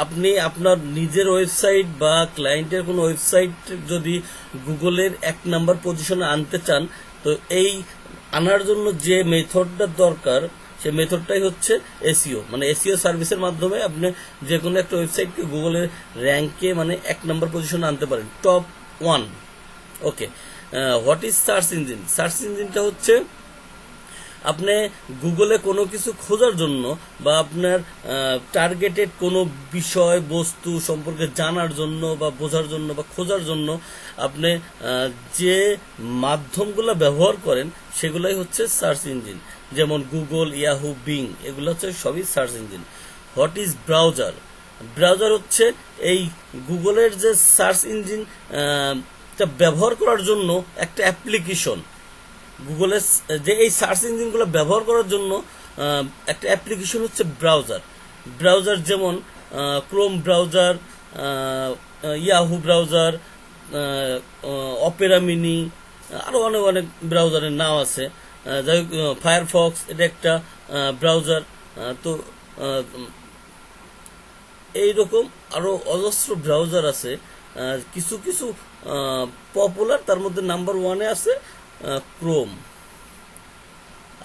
আপনি আপনার নিজের ওয়েবসাইট বা ক্লায়েন্টের কোনো ওয়েবসাইট যদি গুগলের 1 নম্বর পজিশনে আনতে চান, তো এই আনার জন্য যে মেথডটা দরকার সেই মেথডটাই হচ্ছে এসইও, মানে এসইও সার্ভিসের মাধ্যমে আপনি যে কোনো একটা ওয়েবসাইটকে গুগলের র্যাঙ্কে মানে 1 নম্বর পজিশনে আনতে পারেন, top 1। Okay, what is search engine? Search ইঞ্জিনটা হচ্ছে আপনি গুগলে কোনো কিছু খোঁজার জন্য বা আপনার টার্গেটেড কোনো বিষয় বস্তু সম্পর্কে জানার জন্য বা বোঝার জন্য বা খোঁজার জন্য আপনি যে মাধ্যমগুলো ব্যবহার করেন সেগুলাই হচ্ছে সার্চ ইঞ্জিন। যেমন গুগল, ইয়াহু, বিং, এগুলো হচ্ছে সবই search engine. What is browser? Browser হচ্ছে এই গুগলের যে সার্চ ইঞ্জিন ব্যবহার করার জন্য একটা অ্যাপ্লিকেশন। গুগলের যে এই সার্চ ইঞ্জিনগুলো ব্যবহার করার জন্য একটা অ্যাপ্লিকেশন হচ্ছে ব্রাউজার। ব্রাউজার যেমন Chrome browser, Yahoo browser, Opera mini, আরও অনেক অনেক ব্রাউজারের নাম আছে। যাই হোক, ফায়ারফক্স এটা একটা ব্রাউজার। তো এইরকম আরও অজস্র ব্রাউজার আছে। কিছু কিছু পপুলার, তার মধ্যে নাম্বার 1-এ আছে ক্রোম।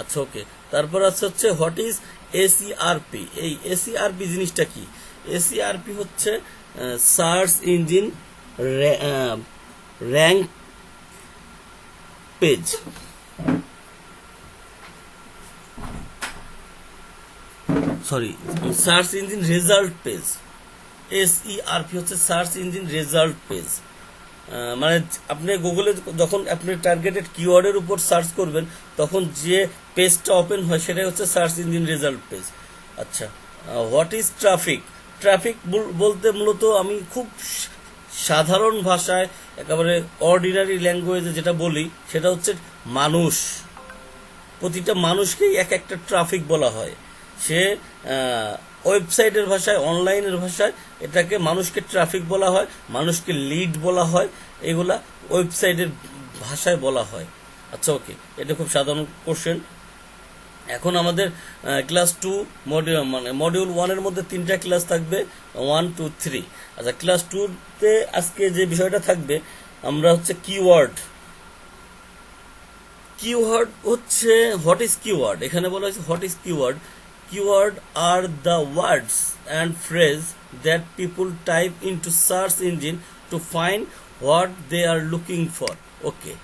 আচ্ছা, ওকে। তারপর আছে হচ্ছে হোয়াট ইজ এসইআরপি? এই এসইআরপি জিনিসটা কি? এসইআরপি হচ্ছে search engine rank page. Search engine result page. SERP হচ্ছে সার্চ ইঞ্জিন রেজাল্ট পেজ। মানে আপনি গুগলে যখন আপনি টার্গেটেড কিওয়ার্ডের উপর সার্চ করবেন তখন যে পেজটা ওপেন হয় সেটাই হচ্ছে সার্চ ইঞ্জিন রেজাল্ট পেজ। আচ্ছা, হোয়াট ইজ ট্রাফিক? ট্রাফিক বলতে মূলত আমি খুব সাধারণ ভাষায় একেবারে অর্ডিনারি ল্যাঙ্গুয়েজে যেটা বলি সেটা হচ্ছে মানুষ। প্রতিটা মানুষকেই এক একটা ট্রাফিক বলা হয়। সে ওয়েবসাইটের ভাষায়, অনলাইনের ভাষায় এটাকে মানুষকে ট্রাফিক বলা হয়, মানুষকে লিড বলা হয়, এগুলা ওয়েবসাইটের ভাষায় বলা হয়। আচ্ছা, ওকে, এটা খুব সাধারণ কোশ্চেন। এখন আমাদের ক্লাস 2 মডিউল 1-এর মধ্যে 3টা ক্লাস থাকবে, 1, 2, 3। আচ্ছা, ক্লাস 2-তে আজকে যে বিষয়টা থাকবে আমরা হচ্ছে কিওয়ার্ড। কিওয়ার্ড হচ্ছে হোয়াট ইজ কিওয়ার্ড? এখানে বলা হয়েছে what is keyword? Keyword are the words and phrase that people type into search engine to find what they are looking for. Okay.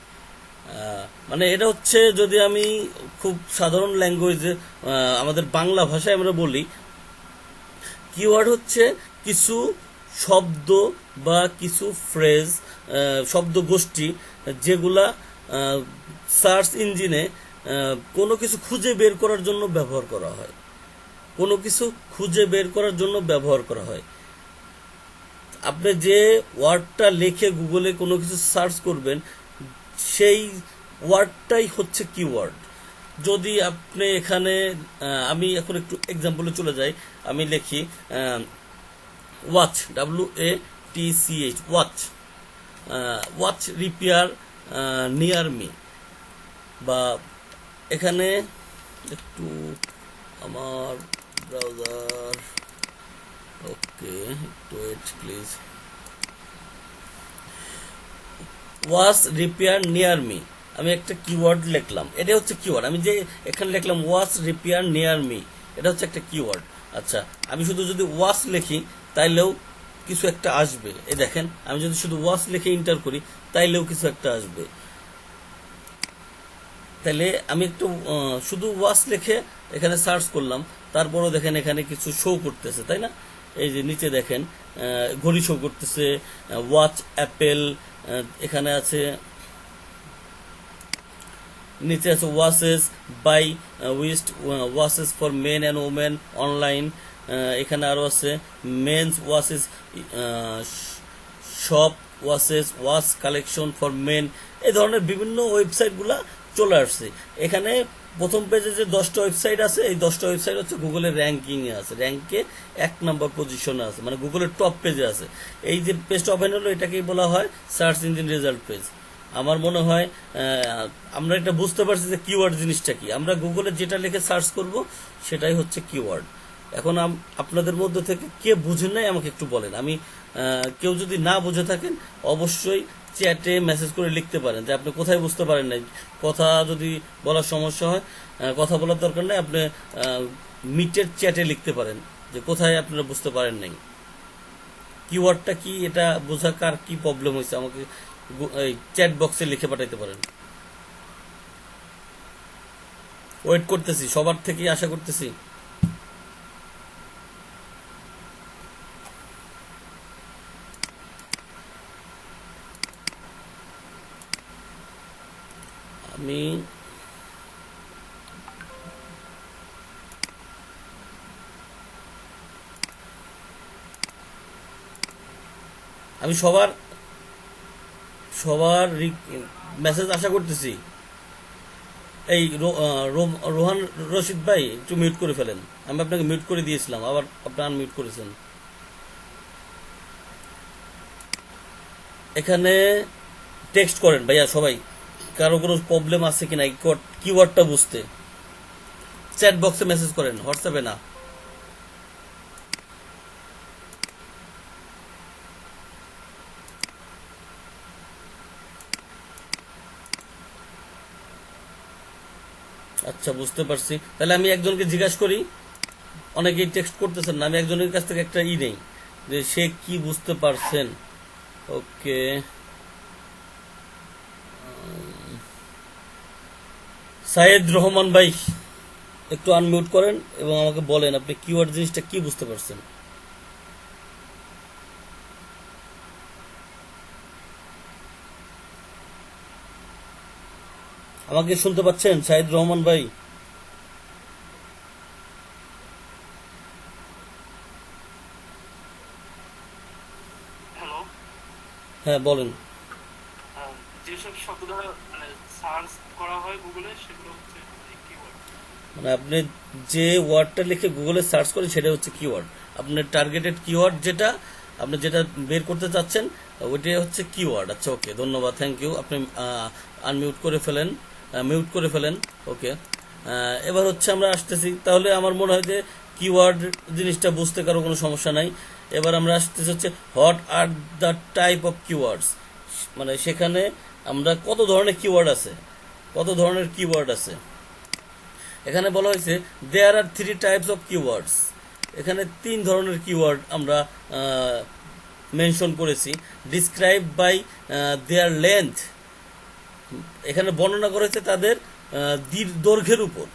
মানে এটা হচ্ছে, যদি আমি খুব সাধারণ ল্যাঙ্গুয়েজে আমাদের বাংলা ভাষায় আমরা বলি, কিওয়ার্ড হচ্ছে কিছু শব্দ বা কিছু ফ্রেজ, শব্দ গোষ্ঠী যেগুলা সার্চ ইঞ্জিনে কোনো কিছু খুঁজে বের করার জন্য ব্যবহার করা হয়। কোনো কিছু খুঁজে বের করার জন্য ব্যবহার করা হয়। আপনি যে ওয়ার্ডটা লিখে গুগলে কোনো কিছু সার্চ করবেন সেই ওয়ার্ডটাই হচ্ছে কিওয়ার্ড। যদি আপনি এখানে, আমি এখন একটু এক্সাম্পলে চলে যাই, আমি লিখি watch, WATCH, watch, watch repair near me, বা এখানে একটু আমার ব্রাউজার, ওকে, একটু wait please. Watch repair near me, আমি একটা কিওয়ার্ড লিখলাম, এটা হচ্ছে কিওয়ার্ড। আমি যে এখানে লিখলাম ওয়াচ রিপেয়ার নিয়ার মি, এটা হচ্ছে একটা কিওয়ার্ড। আচ্ছা, আমি শুধু যদি ওয়াচ লিখি তাইলেও কিছু একটা আসবে। এই দেখেন, আমি যদি শুধু ওয়াচ লিখে এন্টার করি তাইলেও কিছু একটা আসবে। তাহলে আমি একটু শুধু ওয়াচ লিখে এখানে সার্চ করলাম, তারপরও দেখেন এখানে কিছু শো করতেছে, তাই না? এই যে নিচে দেখেন ঘড়ি শো করতেছে, ওয়াচ অ্যাপেল, এখানে আছে নিচে আছে watches by wrist, watches for men and women online, এখানে আরও আছে men's watches, shop watches, watch collection for men, এই ধরনের বিভিন্ন ওয়েবসাইটগুলা চলে আসছে। এখানে প্রথম পেজে যে 10টা ওয়েবসাইট আছে, এই 10টা ওয়েবসাইট হচ্ছে গুগলের র্যাঙ্কিংয়ে আছে, র্যাঙ্কে 1 নম্বর পজিশনে আছে, মানে গুগলের টপ পেজে আছে। এই যে পেজটা ওপেন হলো এটাকেই বলা হয় সার্চ ইঞ্জিন রেজাল্ট পেজ। আমার মনে হয় আমরা এটা বুঝতে পারছি যে কিওয়ার্ড জিনিসটা কি। আমরা গুগলে যেটা লিখে সার্চ করব সেটাই হচ্ছে কিওয়ার্ড। এখন আপনাদের মধ্যে থেকে কে বুঝেন নাই আমাকে একটু বলেন। আমি কেউ যদি না বুঝে থাকেন অবশ্যই চ্যাটে মেসেজ করে লিখতে পারেন যে আপনি কোথায় বুঝতে পারেন নাই। কথা যদি বলার সমস্যা হয়, কথা বলার দরকার নেই, আপনি মিটের চ্যাটে লিখতে পারেন যে কোথায় আপনারা বুঝতে পারেন নাই। কিওয়ার্ডটা কি এটা বোঝা কার কি প্রবলেম হয়েছে আমাকে এই চ্যাট বক্সে লিখে পাঠাইতে পারেন। ওয়েট করতেছি, সবার থেকেই আশা করতেছি। আমি আমি সবার সবার মেসেজ আশা করতেছি। এই রোহান রশিদ ভাই একটু মিউট করে ফেলেন। আমি আপনাকে মিউট করে দিয়েছিলাম, আবার আপনি আনমিউট করেছেন। এখানে টেক্সট করেন ভাইয়া সবাই, কারো কোনো প্রবলেম আছে কিনা কিওয়ার্ডটা বুঝতে। চ্যাট বক্সে মেসেজ করেন, হোয়াটসঅ্যাপে না। আচ্ছা, বুঝতে পারছি। তাহলে আমি একজনকে জিজ্ঞাসা করি, অনেকেই টেক্সট করতেছেন না, আমি একজনের কাছ থেকে একটা নেই যে সে কি বুঝতে পারছেন। ওকে, সাইদ রহমান ভাই একটু আনমিউট করেন এবং আমাকে বলেন আপনি কিওয়ার্ড জিনিসটা কি বুঝতে পারছেন। আমাকে শুনতে পাচ্ছেন সাইদ রহমান ভাই? হ্যালো। হ্যাঁ বলেন। যেসব শব্দ দ্বারা মানে সার্চ করা হয় গুগলে সেগুলো হচ্ছে কিওয়ার্ড। মানে আপনি যে ওয়ার্ডটা লিখে গুগলে সার্চ করেন সেটা হচ্ছে কিওয়ার্ড। আপনার টার্গেটেড কিওয়ার্ড যেটা আপনি যেটা বের করতে চাচ্ছেন ওইটাই হচ্ছে কিওয়ার্ড। আচ্ছা, ওকে, ধন্যবাদ, থ্যাংক ইউ। আপনি আনমিউট করে ফেলেন, মিউট করে ফেলেন। ওকে, এবার হচ্ছে আমরা আসতেছি। তাহলে আমার মনে হয় যে কিওয়ার্ড জিনিসটা বুঝতে কারো কোনো সমস্যা নাই। এবার আমরা আসতেছি হচ্ছে what are the type of keywords, মানে সেখানে আমরা কত ধরনের কিওয়ার্ড আছে, কত ধরনের কিওয়ার্ড আছে। এখানে বলা হয়েছে দেয়ার আর 3 টাইপস অফ কিওয়ার্ডস। এখানে 3 ধরনের কিওয়ার্ড আমরা মেনশন করেছি। ডিসক্রাইব বাই দেয়ার লেন্থ, এখানে বর্ণনা করেছে তাদের দৈর্ঘ্যের উপর।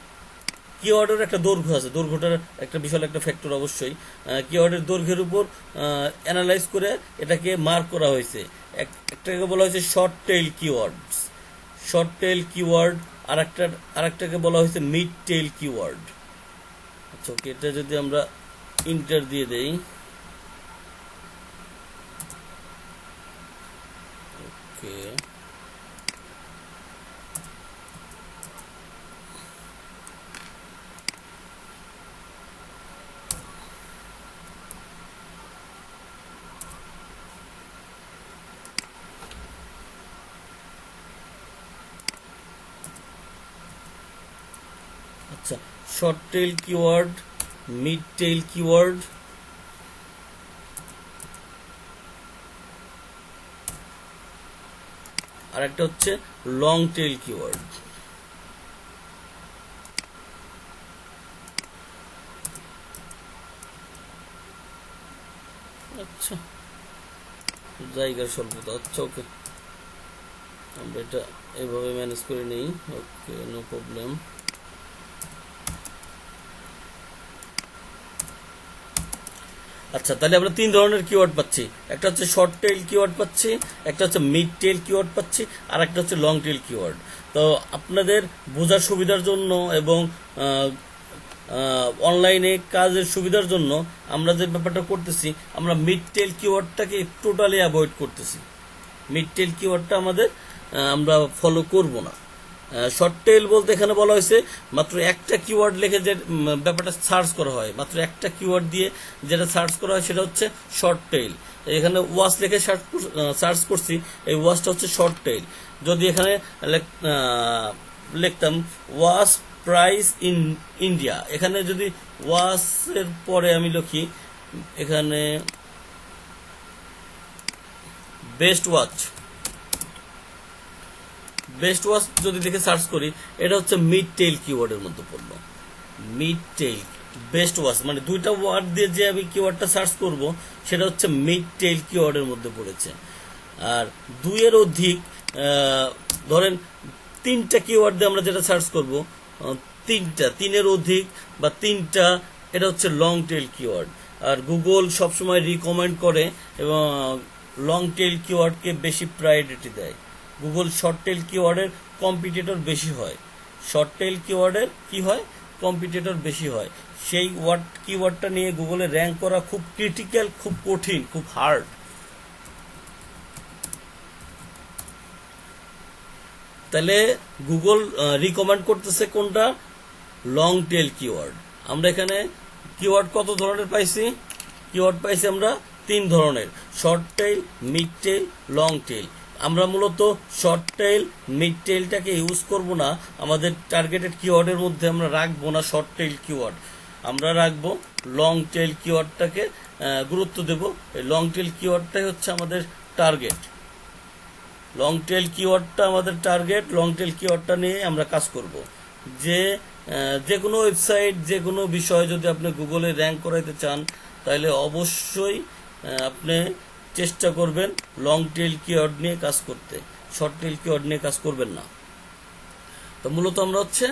কিওয়ার্ডের একটা দৈর্ঘ্য আছে, দৈর্ঘ্যটার একটা বিশাল একটা ফ্যাক্টর অবশ্যই। কিওয়ার্ডের দৈর্ঘ্যের উপর অ্যানালাইজ করে এটাকে মার্ক করা হয়েছে। একটাকে বলা হয়েছে short tail keywords, short tail keyword. আরেকটাকে বলা হয়েছে মিড টেইল কিওয়ার্ড। আচ্ছা, ওকে, এটা যদি আমরা ইন্টার দিয়ে দেই, ওকে, আচ্ছা, short tail keyword, mid tail keyword, আর একটা হচ্ছে লং টেইল কিওয়ার্ড। আচ্ছা, জায়গার স্বল্পতা। আচ্ছা, ওকে, আমরা এটা এভাবে ম্যানেজ করে নিই। ওকে, নো প্রবলেম। আচ্ছা, তাহলে আমরা 3 ধরনের কিওয়ার্ড পাচ্ছি। একটা হচ্ছে শর্ট টেইল কিওয়ার্ড পাচ্ছি, একটা হচ্ছে মিড টেইল কিওয়ার্ড পাচ্ছি, আর একটা হচ্ছে লং টেইল কিওয়ার্ড। তো আপনাদের বোঝার সুবিধার জন্য এবং অনলাইনে কাজের সুবিধার জন্য আমরা যে ব্যাপারটা করতেছি, আমরা মিড টেইল কিওয়ার্ডটাকে টোটালি অ্যাভয়েড করতেছি। মিড টেইল কিওয়ার্ডটা আমাদের আমরা ফলো করব না। শর্ট টেইল বলতে এখানে বলা হয়েছে মাত্র একটা কিওয়ার্ড লিখে যে ব্যাপারটা সার্চ করা হয়, মাত্র একটা কিওয়ার্ড দিয়ে যেটা সার্চ করা হয় সেটা হচ্ছে শর্ট টেইল। এখানে ওয়াচ লিখে সার্চ করছি, এই ওয়াচটা হচ্ছে শর্ট টেইল। যদি এখানে লিখতাম ওয়াচ প্রাইস ইন ইন্ডিয়া। এখানে যদি ওয়াচ এর পরে আমি লিখি এখানে বেস্ট ওয়াচ, বেস্ট ওয়াচ যদি দেখে সার্চ করি, এটা হচ্ছে মিড টেইল কিওয়ার্ডের মধ্যে পড়লো। মিড টেইল বেস্ট ওয়াচ মানে দুইটা ওয়ার্ড দিয়ে যে আমি কিওয়ার্ডটা সার্চ করব সেটা হচ্ছে মিড টেইল কিওয়ার্ডের মধ্যে পড়েছে। আর দুইয়ের অধিক ধরেন তিনটা কিওয়ার্ড দিয়ে আমরা যেটা সার্চ করব, তিনের অধিক বা তিনটা, এটা হচ্ছে লং টেইল কিওয়ার্ড। আর গুগল সবসময় রিকমেন্ড করে এবং লং টেইল কিওয়ার্ডকে বেশি প্রায়োরিটি দেয়। গুগল শর্ট টেইল কিওয়ার্ডের কম্পিটিটর বেশি হয়, শর্ট টেইল কিওয়ার্ডের কি হয়, কম্পিটিটর বেশি হয়। সেই কিওয়ার্ডটা নিয়ে গুগলে র্যাঙ্ক করা খুব ক্রিটিক্যাল, খুব কঠিন, খুব হার্ড। তাহলে গুগল রিকমেন্ড করতেছে কোনটা, লং টেইল কিওয়ার্ড। আমরা এখানে কিওয়ার্ড কত ধরনের পাইছি, কিওয়ার্ড পাইছি আমরা 3 ধরনের, short tail, mid tail, long tail. আমরা মূলত শর্ট টেইল মিড টেইলটাকে ইউজ করব না, আমাদের টার্গেটেড কিওয়ার্ডের মধ্যে আমরা রাখবো না শর্ট টেইল কিওয়ার্ড, আমরা রাখবো লং টেইল কিওয়ার্ডটাকে গুরুত্ব দেব। এই লং টেইল কিওয়ার্ডটাই হচ্ছে আমাদের টার্গেট, লং টেইল কিওয়ার্ডটা আমাদের টার্গেট। লং টেইল কিওয়ার্ডটা নিয়ে আমরা কাজ করব। যে কোনো ওয়েবসাইট, যে কোনো বিষয় যদি আপনি গুগলে র্যাঙ্ক করাইতে চান তাহলে অবশ্যই আপনি চেষ্টা করবেন লং টেইল কিওয়ার্ড নিয়ে কাজ করতে, শর্ট টেইল কিওয়ার্ড নিয়ে কাজ করবেন না। তো মূলত আমরা হচ্ছে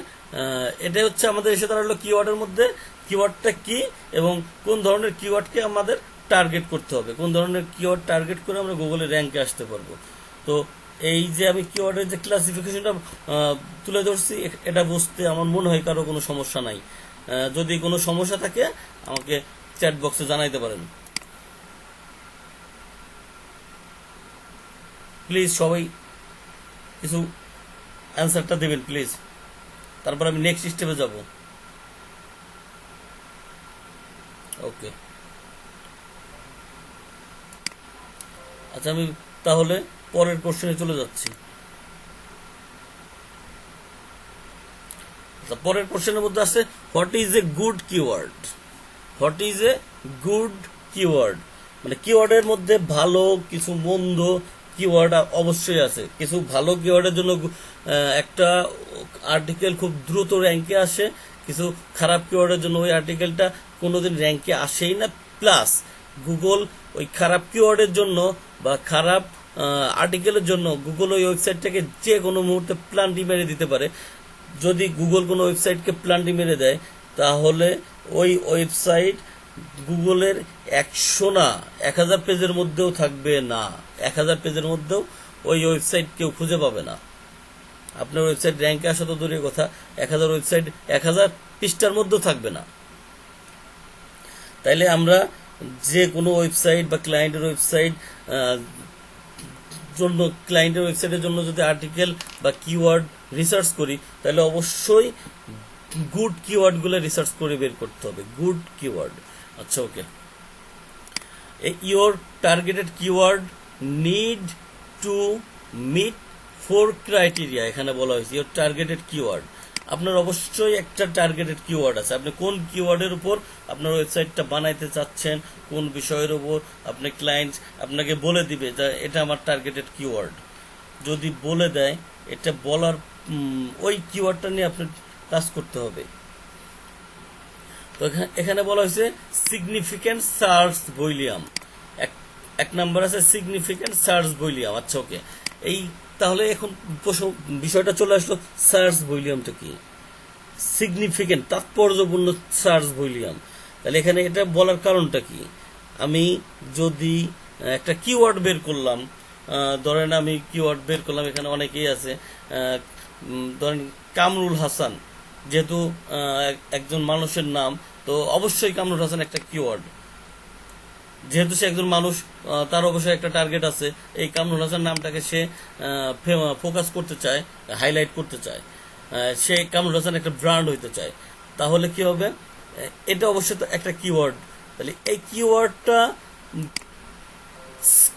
এটাই হচ্ছে আমাদের এসে দাঁড়ালো কিওয়ার্ডের মধ্যে কিওয়ার্ডটা কি এবং কোন ধরনের কিওয়ার্ডকে আমাদের টার্গেট করতে হবে, কোন ধরনের কিওয়ার্ড টার্গেট করে আমরা গুগলে র্যাঙ্কে আসতে পারবো। তো এই যে আমি কিওয়ার্ডের যে ক্লাসিফিকেশনটা তুলে ধরছি, এটা বুঝতে আমার মনে হয় কারো কোনো সমস্যা নাই। যদি কোনো সমস্যা থাকে আমাকে চ্যাট বক্সে জানাইতে পারেন। প্লিজ সবাই কিছু অ্যান্সারটা দেবেন প্লিজ, তারপর আমি নেক্সট স্টেপে যাব। ওকে, আচ্ছা আমি তাহলে পরের কোশ্চেনে চলে যাচ্ছি। পরের কোশ্চেনের মধ্যে আছে what is a good keyword. What is a good keyword মানে কিওয়ার্ডের মধ্যে ভালো কিছু মন্দ কিওয়ার্ড অবশ্যই আছে। কিছু ভালো কিওয়ার্ডের জন্য একটা আর্টিকেল খুব দ্রুত র্যাঙ্কে আসে, কিছু খারাপ কিওয়ার্ডের জন্য ওই আর্টিকেলটা কোনোদিন র্যাঙ্কে আসেই না। প্লাস গুগল ওই খারাপ কিওয়ার্ডের জন্য বা খারাপ আর্টিকেলের জন্য গুগল ওই ওয়েবসাইটটাকে যে কোনো মুহূর্তে প্লান্টি মেরে দিতে পারে। যদি গুগল কোনো ওয়েবসাইটকে প্লান্টি মেরে দেয় তাহলে ওই ওয়েবসাইট গুগলের 100 না 1000 পেজের মধ্যেও থাকবে না, 1000 পেজের মধ্যেও ওই ওয়েবসাইট কেউ খুঁজে পাবে না। আপনার ওয়েবসাইট র্যাঙ্কে আসা তো দূরের কথা, 1000 ওয়েবসাইট 1000 পৃষ্ঠার মধ্যেও থাকবে না। তাইলে আমরা যে কোনো ওয়েবসাইট বা ক্লায়েন্টের ওয়েবসাইট জন্য, ক্লায়েন্টের ওয়েবসাইটের জন্য যদি আর্টিকেল বা কিওয়ার্ড রিসার্চ করি তাহলে অবশ্যই গুড কিওয়ার্ডগুলো রিসার্চ করে বের করতে হবে, গুড কিওয়ার্ড। আচ্ছা okay, your targeted keyword need to meet 4 criteria. এখানে বলা হয়েছে ইয়োর টার্গেটেড কিওয়ার্ড, আপনার অবশ্যই একটা টার্গেটেড কিওয়ার্ড আছে। আপনি কোন কিওয়ার্ডের উপর আপনার ওয়েবসাইটটা বানাইতে চাচ্ছেন, কোন বিষয়ের উপর আপনি ক্লায়েন্ট আপনাকে বলে দিবে যে এটা আমার টার্গেটেড কিওয়ার্ড। যদি বলে দেয়, এটা বলার ওই কিওয়ার্ডটা নিয়ে আপনার কাজ করতে হবে। তো এখানে বলা হয়েছে সিগনিফিক্যান্ট সার্চ ভলিউম, এক নাম্বার আছে সিগনিফিক্যান্ট সার্চ ভলিউম। আচ্ছা ওকে, এই তাহলে এখন বিষয়টা চলে আসলো সার্চ ভলিউমটা কি, সিগনিফিক্যান্ট তাৎপর্যপূর্ণ সার্চ ভলিউম। তাহলে এখানে এটা বলার কারণটা কি, আমি যদি একটা কিওয়ার্ড বের করলাম, ধরেন আমি কিওয়ার্ড বের করলাম, এখানে অনেকেই আছে, ধরেন কামরুল হাসান, যেহেতু একজন মানুষের নাম, তো অবশ্যই কামরুল হাসান একটা কিওয়ার্ড। যেহেতু সে একজন মানুষ, তার অবশ্যই একটা টার্গেট আছে। এই কামরুল হাসান নামটাকে সে ফোকাস করতে চায়, হাইলাইট করতে চায়, সে কামরুল হাসান একটা ব্র্যান্ড হইতে চায়। তাহলে কি হবে, এটা অবশ্যই তো একটা কিওয়ার্ড। তাহলে এই কিওয়ার্ডটা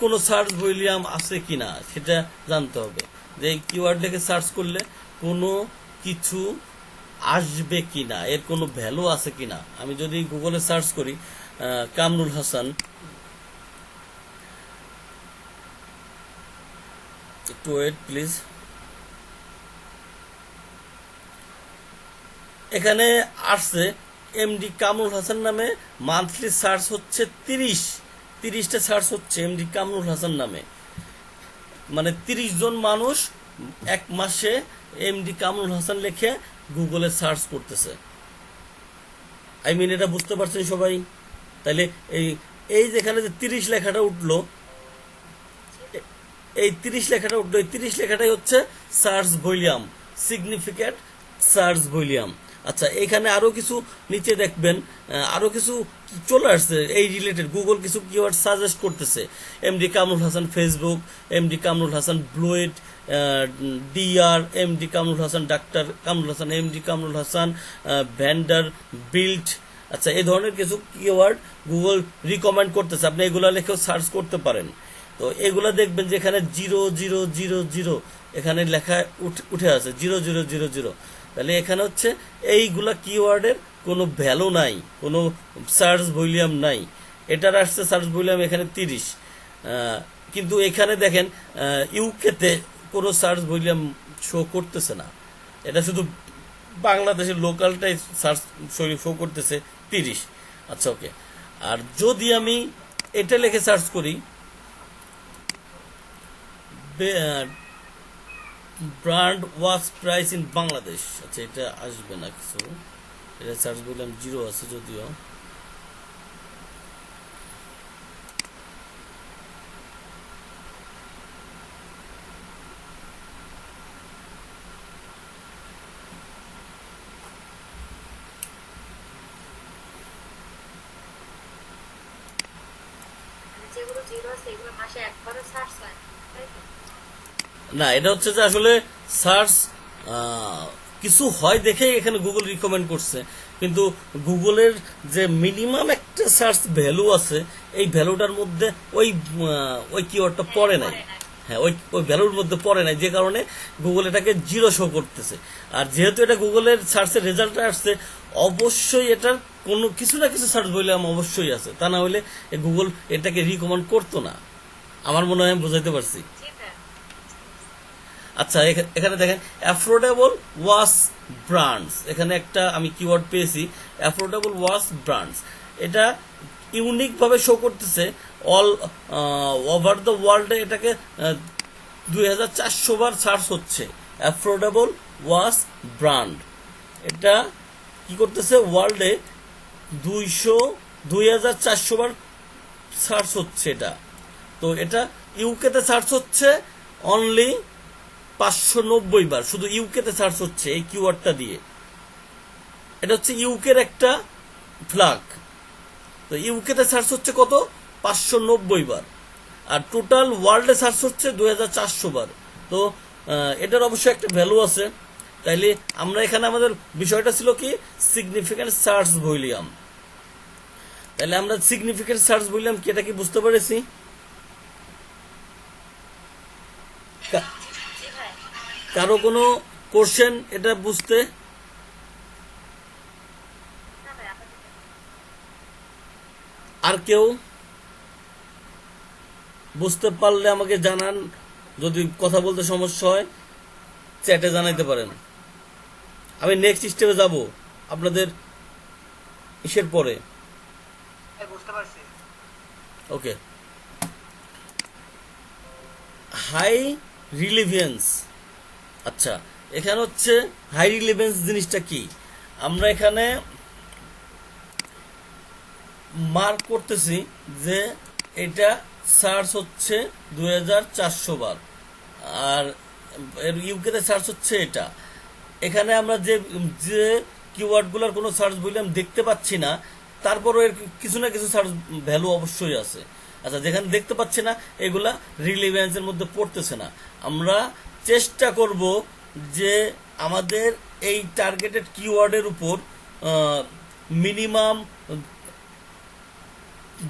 কোনো সার্চ ভলিউম আছে কিনা সেটা জানতে হবে, যে এই কিওয়ার্ডটাকে সার্চ করলে কোনো কিছু আসবে কিনা, এর কোনো ভ্যালু আছে কিনা। আমি যদি গুগলে সার্চ করি কামরুল হাসান, একটু ওয়েট প্লিজ। এখানে আসছে এমডি কামরুল হাসান নামে মান্থলি সার্চ হচ্ছে 30টা সার্চ হচ্ছে এমডি কামরুল হাসান নামে, মানে 30 জন মানুষ এক মাসে এমডি কামরুল হাসান লিখে গুগলে সার্চ করতেছে। এটা বুঝতে পারছেন সবাই? তাহলে এই এই যেখানে যে 30 লেখাটা উঠলো, এই 30 লেখাটা উঠলো, এই 30 লেখাটাই হচ্ছে search volume, significant search volume. আচ্ছা, এখানে আরো কিছু নিচে দেখবেন আরো কিছু চলে আসছে এই রিলেটেড। গুগল কিছু কিওয়ার্ড সাজেস্ট করতেছে, MD Kamrul Hasan Facebook, MD Kamrul Hasan ব্লুয়েট, ডিআর, এমডি কামরুল হাসান ডাক্তার Kamrul Hasan, MD Kamrul Hasan Vanderbilt. আচ্ছা, এই ধরনের কিছু কিওয়ার্ড গুগল রিকমেন্ড করতেছে, আপনি এগুলা লিখেও সার্চ করতে পারেন। তো এগুলা দেখবেন যে এখানে 0000 এখানে লেখা উঠে আছে 0000। তাহলে এখানে হচ্ছে এইগুলা কিওয়ার্ডের কোনো ভ্যালু নাই, কোনো সার্চ ভলিউম নাই। এটার আসছে সার্চ ভলিউম এখানে 30, কিন্তু এখানে দেখেন ইউকেতে কোনো সার্চ ভলিউম শো করতেছে না, এটা শুধু বাংলাদেশের লোকালটাই সার্চ শো করতেছে 30। আচ্ছা, ওকে। আর যদি আমি এটা লিখে সার্চ করি brand watch price in Bangladesh, আচ্ছা এটা আসবে না কিছু, এটা সার্চ ভলিউম 0 আছে যদিও। না, এটা হচ্ছে যে আসলে সার্চ কিছু হয় দেখে এখানে গুগল রিকমেন্ড করছে, কিন্তু গুগলের যে মিনিমাম একটা সার্চ ভ্যালু আছে, এই ভ্যালুটার মধ্যে ওই কিওয়ার্ডটা পড়ে নাই। হ্যাঁ, ওই ভ্যালুর মধ্যে পড়ে নাই, যে কারণে গুগল এটাকে 0 শো করতেছে। আর যেহেতু এটা গুগলের সার্চের রেজাল্ট আসছে, অবশ্যই এটার কোনো কিছু না কিছু সার্চ ভলিউম অবশ্যই আছে, তা না হলে গুগল এটাকে রিকমেন্ড করতো না। আমার মনে হয় আমি বুঝাইতে পারছি। আচ্ছা, এখানে দেখেন অ্যাফোর্ডেবল ওয়াচ ব্র্যান্ডস, এখানে একটা আমি কিওয়ার্ড পেয়েছি অ্যাফোর্ডেবল ওয়াচ ব্র্যান্ডস। এটা ইউনিক ভাবে শো করতেছে অল ওভার দ্য ওয়ার্ল্ডে, এটাকে 2400 বার সার্চ হচ্ছে অ্যাফোর্ডেবল ওয়াচ ব্র্যান্ড। এটা কি করতেছে ওয়ার্ল্ডে 2400 বার সার্চ হচ্ছে এটা। তো এটা ইউকেতে সার্চ হচ্ছে অনলি 590 বার, শুধু ইউকেতে সার্চ হচ্ছে এই কিওয়ার্ডটা দিয়ে। এটা হচ্ছে ইউকের একটা ফ্ল্যাগ। তো ইউকেতে সার্চ হচ্ছে কত? 590 বার। আর টোটাল ওয়ার্ল্ডে সার্চ হচ্ছে 2400 বার। তো এটার অবশ্যই একটা ভ্যালু আছে। তাইলে আমরা এখানে আমাদের বিষয়টা ছিল কি সিগনিফিক্যান্ট সার্চ ভলিউম। তাহলে আমরা সিগনিফিক্যান্ট সার্চ ভলিউম কি, এটা কি বুঝতে পেরেছি? কারো কোনো কোশ্চেন এটা বুঝতে? আর কেউ বুঝতে পারলে আমাকে জানান, যদি কথা বলতে সমস্যা হয় চ্যাটে জানাইতে পারেন। আমি নেক্সট স্টেপে যাব আপনাদের ইসের পরে। ওকে, হাই রিলিভেন্স। আচ্ছা, এখানে হচ্ছে হাই রিলিভেন্স জিনিসটা কি, আমরা এখানে মার্ক করতেছি যে এটা সার্চ হচ্ছে 2400 বার, আর ইউকেতে সার্চ হচ্ছে এটা। এখানে আমরা যে যে কিওয়ার্ডগুলোর কোনো সার্চ ভলিউম দেখতে পাচ্ছি না, তারপরও এর কিছু না কিছু সার্চ ভ্যালু অবশ্যই আছে। আচ্ছা, যেখানে দেখতে পাচ্ছি না এগুলা রিলিভেন্সের মধ্যে পড়তেছে না। আমরা চেষ্টা করব যে আমাদের এই টার্গেটেড কিওয়ার্ডের উপর মিনিমাম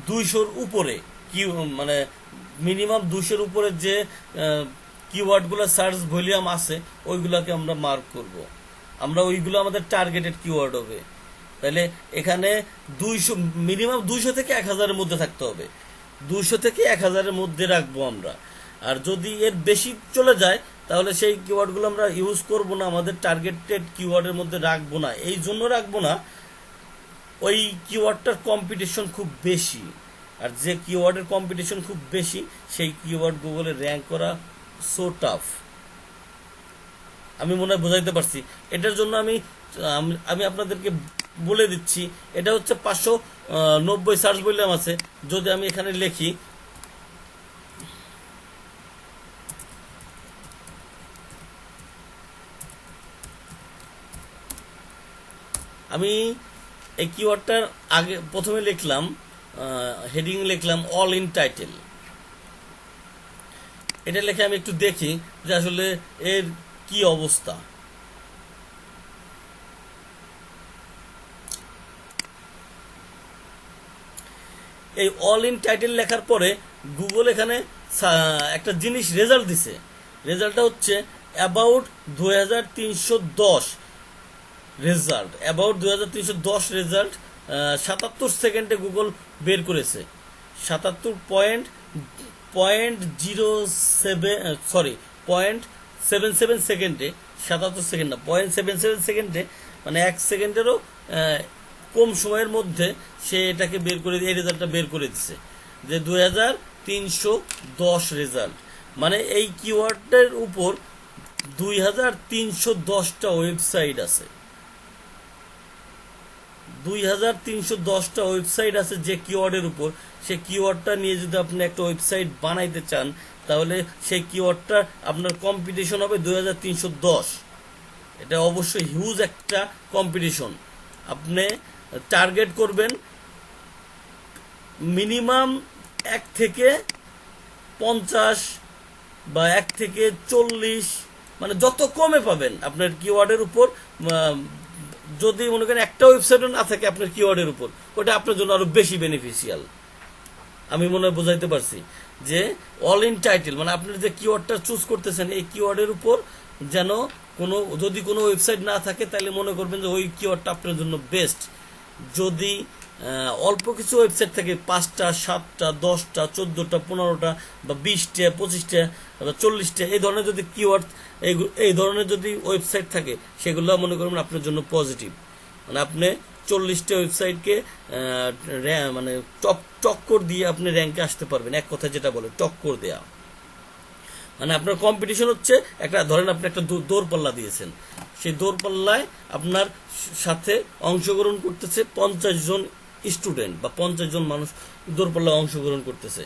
200-র উপরে মানে মিনিমাম 200-র উপরে যে কিওয়ার্ডগুলো সার্চ ভলিউম আছে ওইগুলাকে আমরা মার্ক করব। আমরা ওইগুলো আমাদের টার্গেটেড কিওয়ার্ড হবে। তাহলে এখানে 200 মিনিমাম 200 থেকে 1000-এর মধ্যে থাকতে হবে, 200 থেকে 1000-এর মধ্যে রাখবো আমরা। আর যদি এর বেশি চলে যায় তাহলে সেই কিওয়ার্ডগুলো আমরা ইউজ করব না, আমাদের টার্গেটেড কিওয়ার্ডের মধ্যে রাখবো না। এই জন্য রাখবো না, ওই কিওয়ার্ডটার কম্পিটিশন খুব বেশি, আর যে কিওয়ার্ডের কম্পিটিশন খুব বেশি সেই কিওয়ার্ড গুগলে র্যাঙ্ক করা সো টাফ। আমি মনে হয় বোঝাইতে পারছি। এটার জন্য আমি আমি আপনাদেরকে বলে দিচ্ছি, এটা হচ্ছে 590 সার্চ ভলিউম আছে। যদি আমি এখানে লিখি আমি এই কিওয়ার্ডটার আগে প্রথমে লিখলাম, হেডিং লিখলাম অল ইন টাইটেল। এটা লিখে আমি একটু দেখি যে আসলে এর কি অবস্থা। এই অল ইন টাইটেল লেখার পরে গুগল এখানে একটা জিনিস রেজাল্ট দিছে। রেজাল্টটা হচ্ছে অ্যাবাউট 2310 রেজাল্ট, অ্যাবাউট 2310 রেজাল্ট 77 সেকেন্ডে গুগল বের করেছে। 77.77 সেকেন্ডে, 77 সেকেন্ড না, 0.77 সেকেন্ডে, মানে 1 সেকেন্ডেরও কম সময়ের মধ্যে সে এটাকে বের করে, এই রেজাল্টটা বের করে দিচ্ছে যে 2310 রেজাল্ট। মানে এই কিওয়ার্ডের উপর 2310টা ওয়েবসাইট আছে, 2310টা ওয়েবসাইট আছে যে কিওয়ার্ডের উপর। সে কিওয়ার্ডটা নিয়ে যদি আপনি একটা ওয়েবসাইট বানাইতে চান তাহলে সেই কিওয়ার্ডটা আপনার কম্পিটিশন হবে 2310। এটা অবশ্যই হিউজ একটা কম্পিটিশন। আপনি টার্গেট করবেন মিনিমাম 1 থেকে 50 বা 1 থেকে 40, মানে যত কমে পাবেন আপনার কিওয়ার্ডের উপর। যদি মনে করেন একটা ওয়েবসাইটও না থাকে আপনার কিওয়ার্ডের উপর, ওটা আপনার জন্য আরো বেশি বেনিফিশিয়াল। আমি মনে হয় বোঝাইতে পারছি যে অল ইন টাইটেল মানে আপনার যে কিওয়ার্ডটা চুজ করতেছেন এই কিওয়ার্ডের উপর যেন যদি কোনো ওয়েবসাইট না থাকে তাহলে মনে করবেন যে ওই কিওয়ার্ডটা আপনার জন্য বেস্ট। যদি অল্প কিছু ওয়েবসাইট থাকে, 5টা 7টা 10টা 14টা 15টা বা 20টা 25টা বা 40টা, এই ধরনের যদি কিওয়ার্ড, এই ধরনের যদি ওয়েবসাইট থাকে সেগুলো মনে করবেন আপনার জন্য পজিটিভ। মানে আপনি 40টা ওয়েবসাইটকে মানে টক্কর দিয়ে আপনি র্যাঙ্কে আসতে পারবেন। এক কথা যেটা বলে টক্কর দেয়া, মানে আপনার কম্পিটিশন হচ্ছে একটা, ধরেন আপনি একটা দৌড়পাল্লা দিয়েছেন, সেই দৌড়পাল্লায় আপনার সাথে অংশগ্রহণ করতেছে 50 জন স্টুডেন্ট বা 50 জন মানুষ দৌড়পাল্লায় অংশগ্রহণ করতেছে।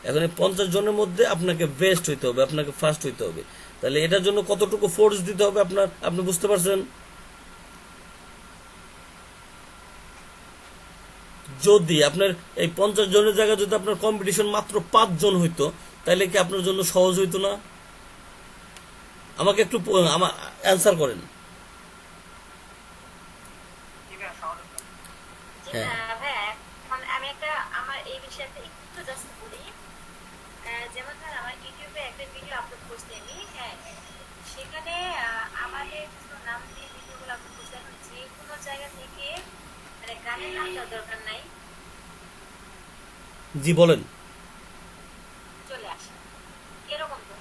এখন এই 50 জনের মধ্যে আপনাকে বেস্ট হইতে হবে, আপনাকে ফার্স্ট হইতে হবে। তাহলে এটার জন্য কতটুকু ফোর্স দিতে হবে আপনি বুঝতে পারছেন? যদি আপনার এই 50 জনের জায়গায় যদি আপনার কম্পিটিশন মাত্র 5 জন হইতো তাহলে কি আপনার জন্য সহজ হইতো না? আমাকে একটু আমার অ্যান্সার করেন। হ্যাঁ, আমি একটা আমার এই বিষয়ে একটু জাস্ট বলি। যেমন ধর আমার ইউটিউবে একটা ভিডিও আপলোড করছি আমি, হ্যাঁ, সেখানে আমাদের কিছু নাম দিয়ে ভিডিওগুলো আপলোড করছি। এখন যে কোনো জায়গা থেকে মানে গানের নাম দেওয়ার দরকার নাই, জি বলেন। চলে আসে এরকম তো।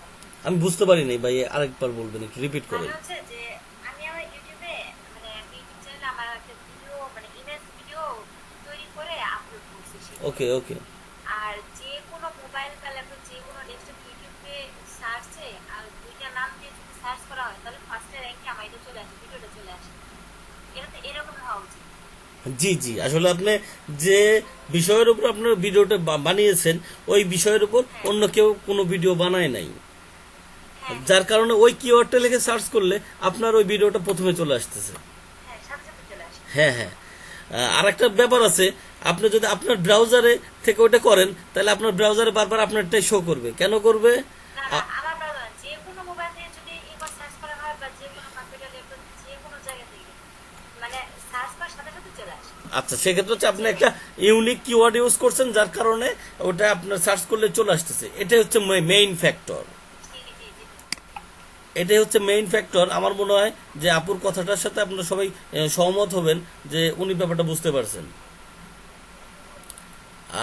আমি বুঝতে পারিনি ভাই, আরেকবার বলবেন, একটু রিপিট করেন। হচ্ছে যে আমি আমার ইউটিউবে মানে ইউটিউব চ্যানেলে আমার একটা ভিডিও মানে ইমেজ ভিডিও তৈরি করে আপলোড করছি। ওকে ওকে। আর যে কোনো মোবাইল বা ল্যাপটপ যে কোনো ডেস্কটপ ইউটিউবে সার্চে আর দুইটা নাম দিয়ে যদি সার্চ করা হয় তাহলে ফার্স্টে র্যাঙ্কে আমার এটা চলে আসে, ভিডিওটা চলে আসে। এটা তো এরকম হওয়া উচিত। জি জি, আসলে আপনি যে বিষয়ের উপর আপনার ভিডিওটা বানিয়েছেন ওই বিষয়ের উপর অন্য কেউ কোনো ভিডিও বানায় নাই, যার কারণে ওই কিওয়ার্ডটা লিখে সার্চ করলে আপনার ওই ভিডিওটা প্রথমে চলে আসতেছে। হ্যাঁ, সাথে সাথে চলে আসে। হ্যাঁ হ্যাঁ। আর একটা ব্যাপার আছে, আপনি যদি আপনার ব্রাউজারে থেকে ওটা করেন তাহলে আপনার ব্রাউজারে বারবার আপনারটাই শো করবে। কেন করবে? না না, আমার ব্রাউজার যে কোনো মোবাইল দিয়ে যদি একবার সার্চ করা হয় বা যে কোনো কম্পিউটার ল্যাপটপ যে কোনো জায়গা থেকে মানে সার্চ করার সাথে সাথে চলে আসে। আচ্ছা, সেক্ষেত্রে হচ্ছে আপনি একটা ইউনিক কিওয়ার্ড ইউজ করছেন যার কারণে ওটা আপনার সার্চ করলে চলে আসতেছে। এটাই হচ্ছে মেইন ফ্যাক্টর। জি জি জি। এটাই হচ্ছে মেইন ফ্যাক্টর। আমার মনে হয় যে আপুর কথাটার সাথে আপনারা সবাই সহমত হবেন যে উনি ব্যাপারটা বুঝতে পারছেন।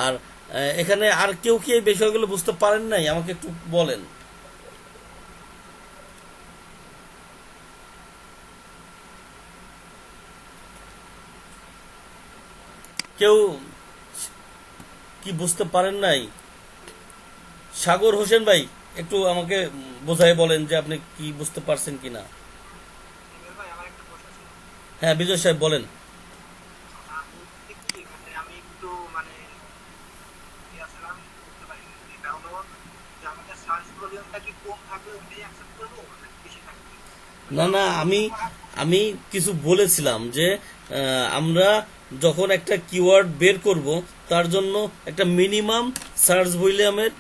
আর এখানে আর কেউ কি এই বিষয়গুলো বুঝতে পারেন নাই আমাকে একটু বলেন। কেউ কি বুঝতে পারেন নাই? সাগর হোসেন ভাই একটু আমাকে বোঝাই বলেন যে আপনি কি বুঝতে পারছেন কিনা। নিমের ভাই, আমার একটা প্রশ্ন ছিল। হ্যাঁ বিজয় সাহেব বলেন। বলতে কি আমি একটু আসলাম বুঝতে পারিনি। এটা হলো যে আমাদের সার্চ ভলিউমটা কি কম থাকলে ওইটাই অ্যাকসেপ্ট করবো নাকি বেশি থাকবে? না না, আমি আমি কিছু বলেছিলাম যে আমরা যখন একটা কিওয়ার্ড বের করব তার জন্য একটা মিনিমাম সার্চ ভলিউমের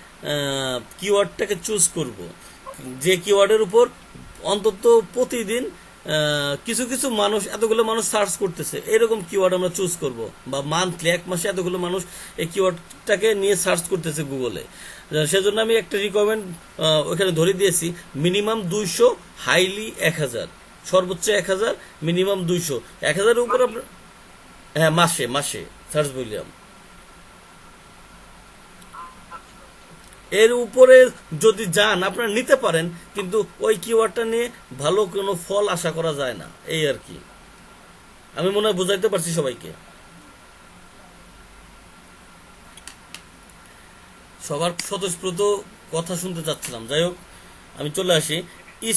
কিওয়ার্ডটাকে চুজ করব, যে কিওয়ার্ডের উপর অন্তত প্রতিদিন কিছু কিছু মানুষ, এতগুলো মানুষ সার্চ করতেছে এরকম কিওয়ার্ড আমরা চুজ করব, বা মান্থলি এক মাসে এতগুলো মানুষ এই কিওয়ার্ডটাকে নিয়ে সার্চ করতেছে গুগলে। সেজন্য আমি একটা রিকমেন্ড ওখানে ধরে দিয়েছি, মিনিমাম 200, হাইলি 1000, সর্বোচ্চ 1000, মিনিমাম 200। 1000 উপর আপনার, হ্যাঁ মাসে মাসে সার্চ ভলিউম। এর উপরে যদি যান আপনারা নিতে পারেন, কিন্তু ওই কিওয়ার্ডটা নিয়ে ভালো কোনো ফল আশা করা যায় না, এই আর কি। আমি মনে হয় বুঝাইতে পারছি সবাইকে। সবার স্বতঃস্ফূর্ত কথা শুনতে চাচ্ছিলাম, যাই হোক আমি চলে আসি।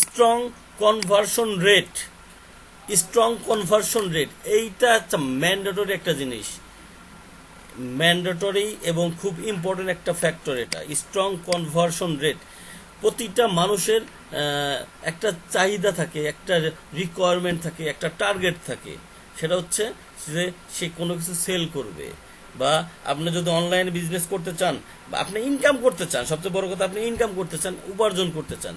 Strong conversion rate, strong conversion rate এইটা একটা ম্যান্ডেটরি একটা জিনিস, ম্যান্ডেটরি এবং খুব ইম্পর্টেন্ট একটা ফ্যাক্টর এটা। স্ট্রং কনভার্সন রেট, প্রতিটা মানুষের একটা চাহিদা থাকে, একটা রিকোয়ারমেন্ট থাকে, একটা টার্গেট থাকে। সেটা হচ্ছে যে সে কোনো কিছু সেল করবে, বা আপনি যদি অনলাইনে বিজনেস করতে চান, বা আপনি ইনকাম করতে চান, সবচেয়ে বড় কথা আপনি ইনকাম করতে চান, উপার্জন করতে চান,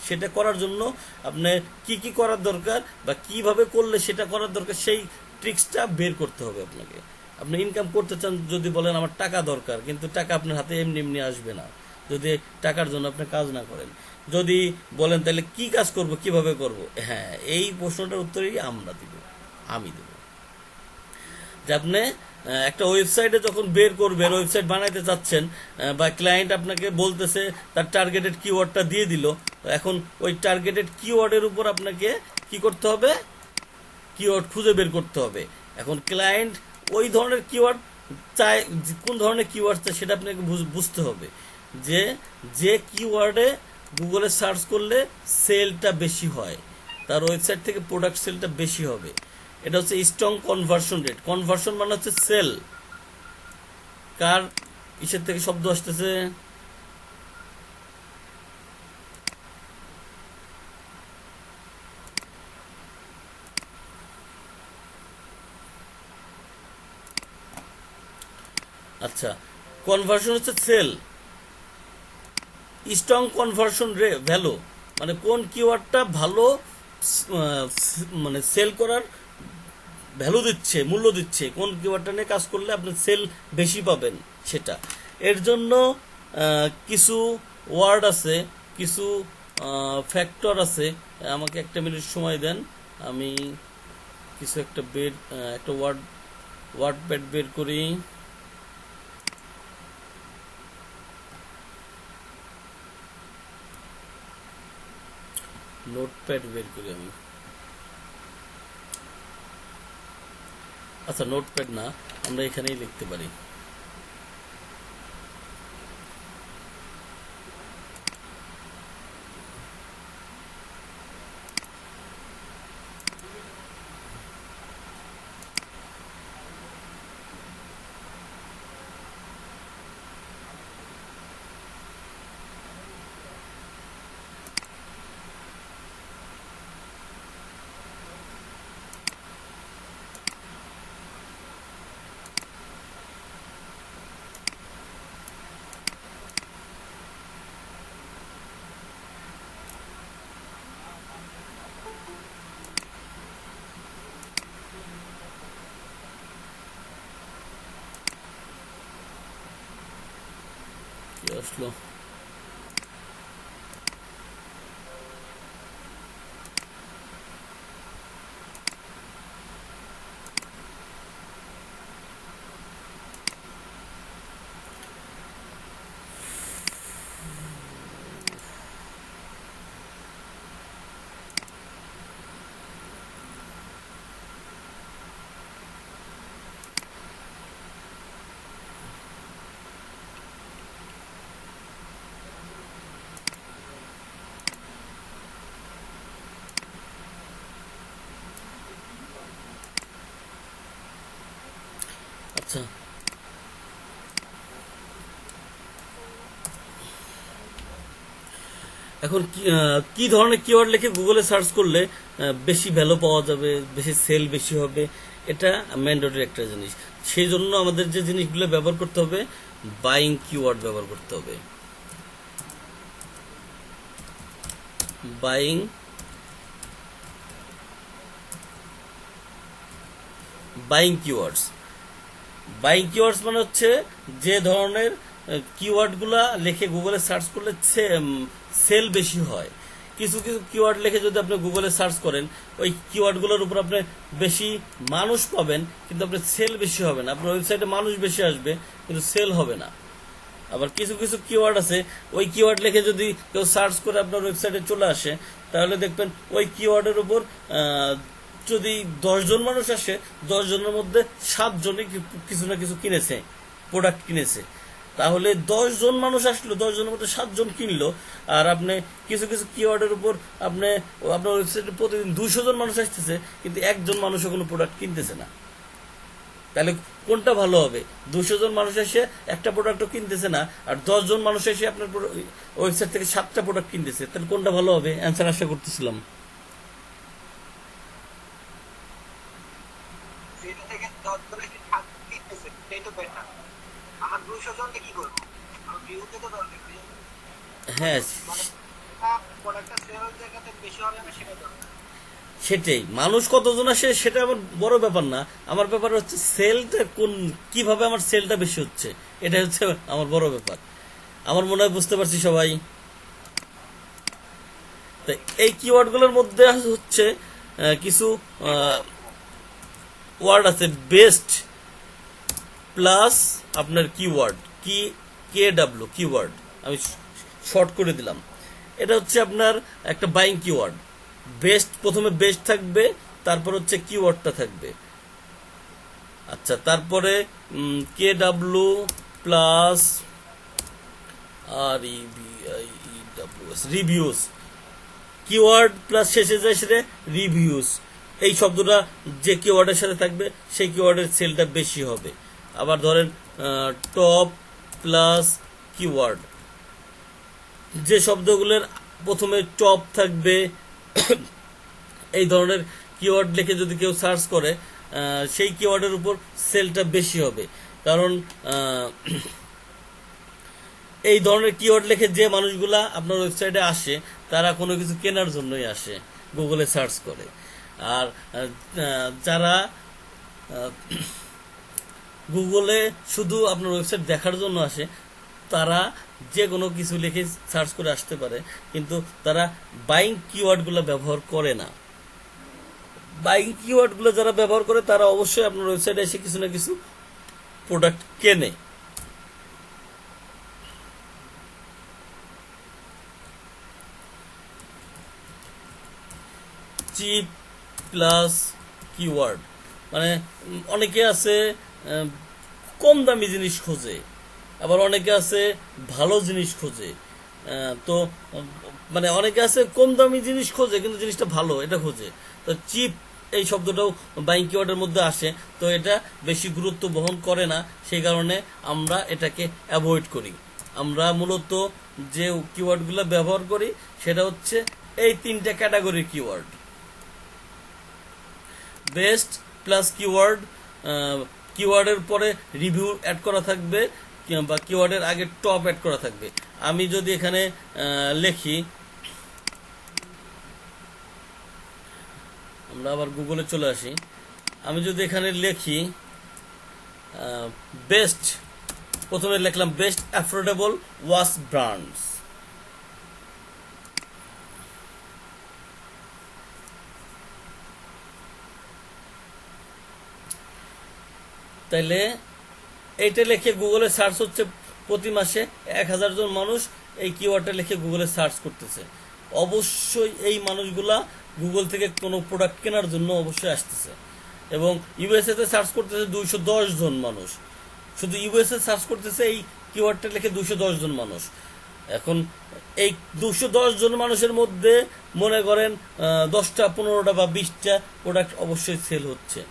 সেটা করার জন্য আপনি কি কি করার দরকার বা কিভাবে করলে সেটা করার দরকার, সেই ট্রিক্সটা বের করতে হবে আপনাকে। আপনি ইনকাম করতে চান, যদি বলেন আমার টাকা দরকার, কিন্তু টাকা আপনার হাতে এমনি এমনি আসবে না যদি টাকার জন্য আপনি কাজ না করেন। যদি বলেন তাহলে কি কাজ করব, কিভাবে করব, হ্যাঁ এই প্রশ্নটার উত্তরই আমরা দিব, আমি দেব। যে আপনি একটা ওয়েবসাইটে যখন বের করবেন, ওয়েবসাইট বানাইতে চাচ্ছেন, বা ক্লায়েন্ট আপনাকে বলতেছে তার টার্গেটেড কিওয়ার্ডটা দিয়ে দিল, এখন ওই টার্গেটেড কিওয়ার্ডের উপর আপনাকে কি করতে হবে, কিওয়ার্ড খুঁজে বের করতে হবে। এখন ক্লায়েন্ট ওই ধরনের কিওয়ার্ড চায়, কোন ধরনের কিওয়ার্ড চায় সেটা আপনাকে বুঝতে হবে, যে যে কিওয়ার্ডে গুগলে সার্চ করলে সেলটা বেশি হয়, তার ওয়েবসাইট থেকে প্রোডাক্ট সেলটা বেশি হবে। এটা হচ্ছে স্ট্রং কনভার্সন রেট। কনভার্সন মানে হচ্ছে সেল। কার ইসের থেকে শব্দ আসতেছে? আচ্ছা, কনভার্সন হচ্ছে সেল। স্ট্রং কনভার্সন ভ্যালু মানে কোন কিওয়ার্ডটা ভালো মানে সেল করার ভ্যালু দিচ্ছে, মূল্য দিচ্ছে, কোন কিওয়ার্ডটা নিয়ে কাজ করলে আপনি সেল বেশি পাবেন সেটা। এর জন্য কিছু ওয়ার্ড আছে, কিছু ফ্যাক্টর আছে। আমাকে একটা মিনিট সময় দেন, আমি কিছু একটা একটা ওয়ার্ড প্যাড বের করি। নোটপ্যাড বের করি আমি। আচ্ছা নোটপ্যাড না, আমরা এখানেই লিখতে পারি। কি আসলো? আচ্ছা, এখন কি ধরনের কিওয়ার্ড লিখে গুগলে সার্চ করলে বেশি ভ্যালু পাওয়া যাবে, বেশি সেল বেশি হবে, এটা ম্যান্ডেটরি একটা জিনিস। সেই জন্য আমাদের যে জিনিসগুলো ব্যবহার করতে হবে, বাইং কিওয়ার্ড ব্যবহার করতে হবে। Buying buying keywords. Buying keywords মানে হচ্ছে যে ধরনের কিওয়ার্ডগুলা লিখে গুগলে সার্চ করলে সেল বেশি হয়। কিছু কিছু কিওয়ার্ড লিখে যদি আপনি গুগলে সার্চ করেন, ওই কিওয়ার্ডগুলোর উপর আপনি বেশি মানুষ পাবেন, কিন্তু আপনার সেল বেশি হবে না। আপনার ওয়েবসাইটে মানুষ বেশি আসবে, কিন্তু সেল হবে না। আবার কিছু কিছু কিওয়ার্ড আছে, ওই কিওয়ার্ড লিখে যদি কেউ সার্চ করে আপনার ওয়েবসাইটে চলে আসে, তাহলে দেখবেন ওই কিওয়ার্ডের উপর যদি 10 জন মানুষ আসে, 10 জনের মধ্যে 7 জনই কিছু না কিছু কিনেছে, প্রোডাক্ট কিনেছে। তাহলে 10 জন মানুষ আসলো, 10 জনের মধ্যে 7 জন কিনলো। আর আপনি কিছু কিছু কিওয়ার্ডের উপর আপনার ওয়েবসাইটে প্রতিদিন 200 জন মানুষ আসতেছে, কিন্তু 1 জন মানুষও কোনো প্রোডাক্ট কিনতেছে না। তাহলে কোনটা ভালো হবে? 200 জন মানুষ এসে একটা প্রোডাক্টও কিনতেছে না, আর 10 জন মানুষ এসে আপনার ওয়েবসাইট থেকে 7টা প্রোডাক্ট কিনতেছে। তাহলে কোনটা ভালো হবে? অ্যান্সার আশা করতেছিলাম। যেটা থেকে 10 জনে কি সাত কিনতেছে সেটাই তো বেটার। আমার 200 জনকে কি করবো? আমার ভিউতে তো দরকার নেই। হ্যাঁ, মানে প্রোডাক্টটা সেল জায়গাতে বেশি হবে না সেটা দরকার। সেটাই। মানুষ কতজন আসে সেটা আমার বড় ব্যাপার না, আমার ব্যাপার হচ্ছে সেলটা কিভাবে আমার সেলটা বেশি হচ্ছে, এটা হচ্ছে আমার বড় ব্যাপার। আমার মনে হয় বুঝতে পারছি সবাই। তো এই কিওয়ার্ডগুলোর মধ্যে হচ্ছে কিছু ওয়ার্ড আছে, বেস্ট প্লাস আপনার কিওয়ার্ড KW কিওয়ার্ড, আমি শর্ট করে দিলাম। এটা হচ্ছে আপনার একটা বাইং কিওয়ার্ড। বেস্ট, প্রথমে বেস্ট থাকবে, তারপর হচ্ছে কিওয়ার্ডটা থাকবে। আচ্ছা, তারপরে KW plus reviews, keyword plus শেষে যায় সেটা রিভিউস। এই শব্দটা যে কিওয়ার্ডের সাথে থাকবে সেই কিওয়ার্ডের সেলটা বেশি হবে। আবার ধরেন টপ প্লাস কিওয়ার্ড, যে শব্দগুলোর প্রথমে টপ থাকবে, এই ধরনের কিওয়ার্ড লিখে যদি কেউ সার্চ করে, সেই কিওয়ার্ডের উপর সেলটা বেশি হবে। কারণ এই ধরনের কিওয়ার্ড লিখে যে মানুষগুলা আপনার ওয়েবসাইটে আসে, তারা কোনো কিছু কেনার জন্যই আসে, গুগলে সার্চ করে। আর যারা গুগলে শুধু আপনার ওয়েবসাইট দেখার জন্য আসে, তারা যে কোনো কিছু লিখে সার্চ করে আসতে পারে, কিন্তু তারা বাইং কিওয়ার্ডগুলো ব্যবহার করে না। বাইং কিওয়ার্ডগুলো যারা ব্যবহার করে, তারা অবশ্যই আপনার ওয়েবসাইটে এসে কিছু না কিছু প্রোডাক্ট কেনে। চিপ প্লাস কিওয়ার্ড মানে অনেকে আছে কম দামি জিনিস খোঁজে, আবার অনেকে আছে ভালো জিনিস খোঁজে। তো মানে অনেকে আছে কম দামি জিনিস খোঁজে কিন্তু জিনিসটা ভালো, এটা খোঁজে। তো চিপ এই শব্দটাও বাইং কিওয়ার্ডের মধ্যে আসে, তো এটা বেশি গুরুত্ব বহন করে না, সেই কারণে আমরা এটাকে অ্যাভয়েড করি। আমরা মূলত যে কিওয়ার্ডগুলো ব্যবহার করি সেটা হচ্ছে এই 3টা ক্যাটাগরির কিওয়ার্ড। বেস্ট প্লাস কিওয়ার্ড, কিওয়ার্ডের পরে রিভিউ অ্যাড করা থাকবে, বা কিওয়ার্ডের আগে টপ অ্যাড করা থাকবে। আমি যদি এখানে লিখি, আমরা আবার গুগলে চলে আসি, আমি যদি এখানে লিখি বেস্ট, প্রথমে লিখলাম বেস্ট অ্যাফোর্ডেবল ওয়াশ ব্র্যান্ডস, তাইলে এইটা লিখে গুগলে সার্চ হচ্ছে, প্রতি মাসে 1000 জন মানুষ এই কিওয়ার্ডটা লিখে গুগলে সার্চ করতেছে। অবশ্যই এই মানুষগুলা গুগল থেকে কোনো প্রোডাক্ট কেনার জন্য অবশ্যই আসতেছে। এবং ইউএসএ তে সার্চ করতেছে 210 জন মানুষ, শুধু ইউএসএ সার্চ করতেছে এই কিওয়ার্ডটা লিখে 210 জন মানুষ। এখন এই 210 জন মানুষের মধ্যে মনে করেন 10টা 15টা বা 20টা প্রোডাক্ট অবশ্যই সেল হচ্ছে।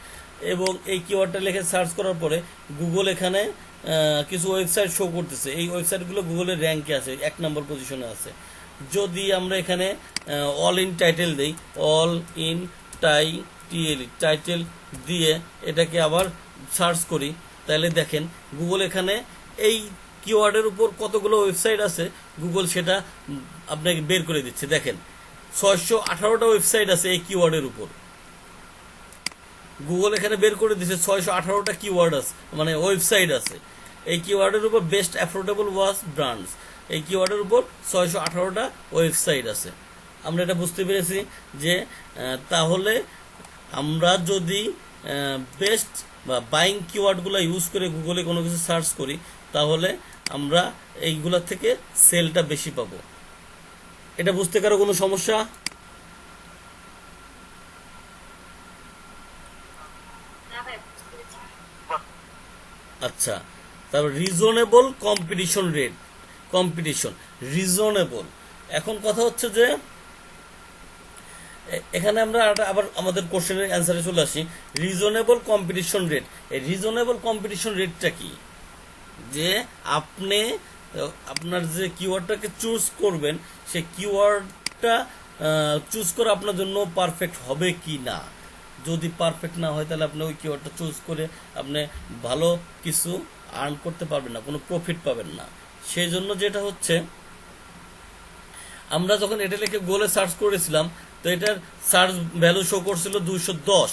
এবং এই কিওয়ার্ডটা লিখে সার্চ করার পরে গুগল এখানে কিছু ওয়েবসাইট শো করতেছে। এই ওয়েবসাইটগুলো গুগলের র্যাঙ্কে আছে, 1 নম্বর পজিশনে আছে। যদি আমরা এখানে অল ইন টাইটেল দেই, অল ইন টাইটেল দিয়ে এটাকে আবার সার্চ করি, তাহলে দেখেন গুগল এখানে এই কিওয়ার্ডের উপর কতগুলো ওয়েবসাইট আছে গুগল সেটা আপনাকে বের করে দিচ্ছে। দেখেন 618টা ওয়েবসাইট আছে এই কিওয়ার্ডের উপর। গুগল এখানে বের করে দিচ্ছে 618টা কিওয়ার্ড আছে, মানে ওয়েবসাইট আছে এই কিওয়ার্ডের উপর। বেস্ট অ্যাফোর্ডেবল ওয়াচ ব্র্যান্ডস, এই কিওয়ার্ডের উপর 618টা ওয়েবসাইট আছে। আমরা এটা বুঝতে পেরেছি যে তাহলে আমরা যদি বেস্ট বা বাইং কিওয়ার্ডগুলো ইউজ করে গুগলে কোনো কিছু সার্চ করি, তাহলে আমরা এইগুলা থেকে সেলটা বেশি পাবো। এটা বুঝতে কারো কোনো সমস্যা? না ভাই, বুঝতে পেরেছি। আচ্ছা, তারপর রিজনেবল কম্পিটিশন রিজনেবল। এখন কথা হচ্ছে যে এখানে আমরা আবার আমাদের কোশ্চেনের অ্যান্সারে চলে আসি। রিজনেবল কম্পিটিশন রেট, এই রিজনেবল কম্পিটিশন রেটটা কি? যে আপনি আপনার যে কিওয়ার্ডটাকে চুজ করবেন, সেই কিওয়ার্ডটা চুজ করা আপনার জন্য পারফেক্ট হবে কি না। যদি পারফেক্ট না হয় তাহলে আপনি ওই কিওয়ার্ডটা চুজ করে আপনি ভালো কিছু আর্ন করতে পারবেন না, কোনো প্রফিট পাবেন না। সেই জন্য যেটা হচ্ছে, আমরা যখন এটা লিখে গুগলে সার্চ করেছিলাম, তো এটার সার্চ ভ্যালু শো করছিল 210,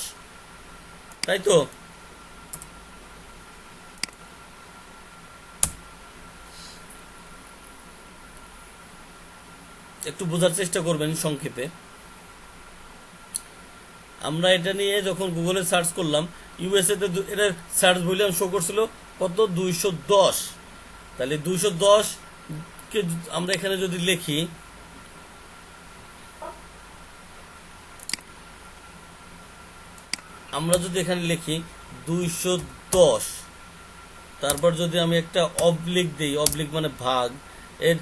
তাই তো? একটু বোঝার চেষ্টা করবেন সংক্ষেপে। আমরা এটা নিয়ে যখন গুগলে সার্চ করলাম, ইউএসএ তে এটার সার্চ ভলিউম শো করছিল কত? 210। তাহলে 210 কে আমরা এখানে যদি লিখি, আমরা যদি এখানে লিখি 210, তারপর যদি আমি একটা অবলিক দেই, অবলিক মানে ভাগ, এর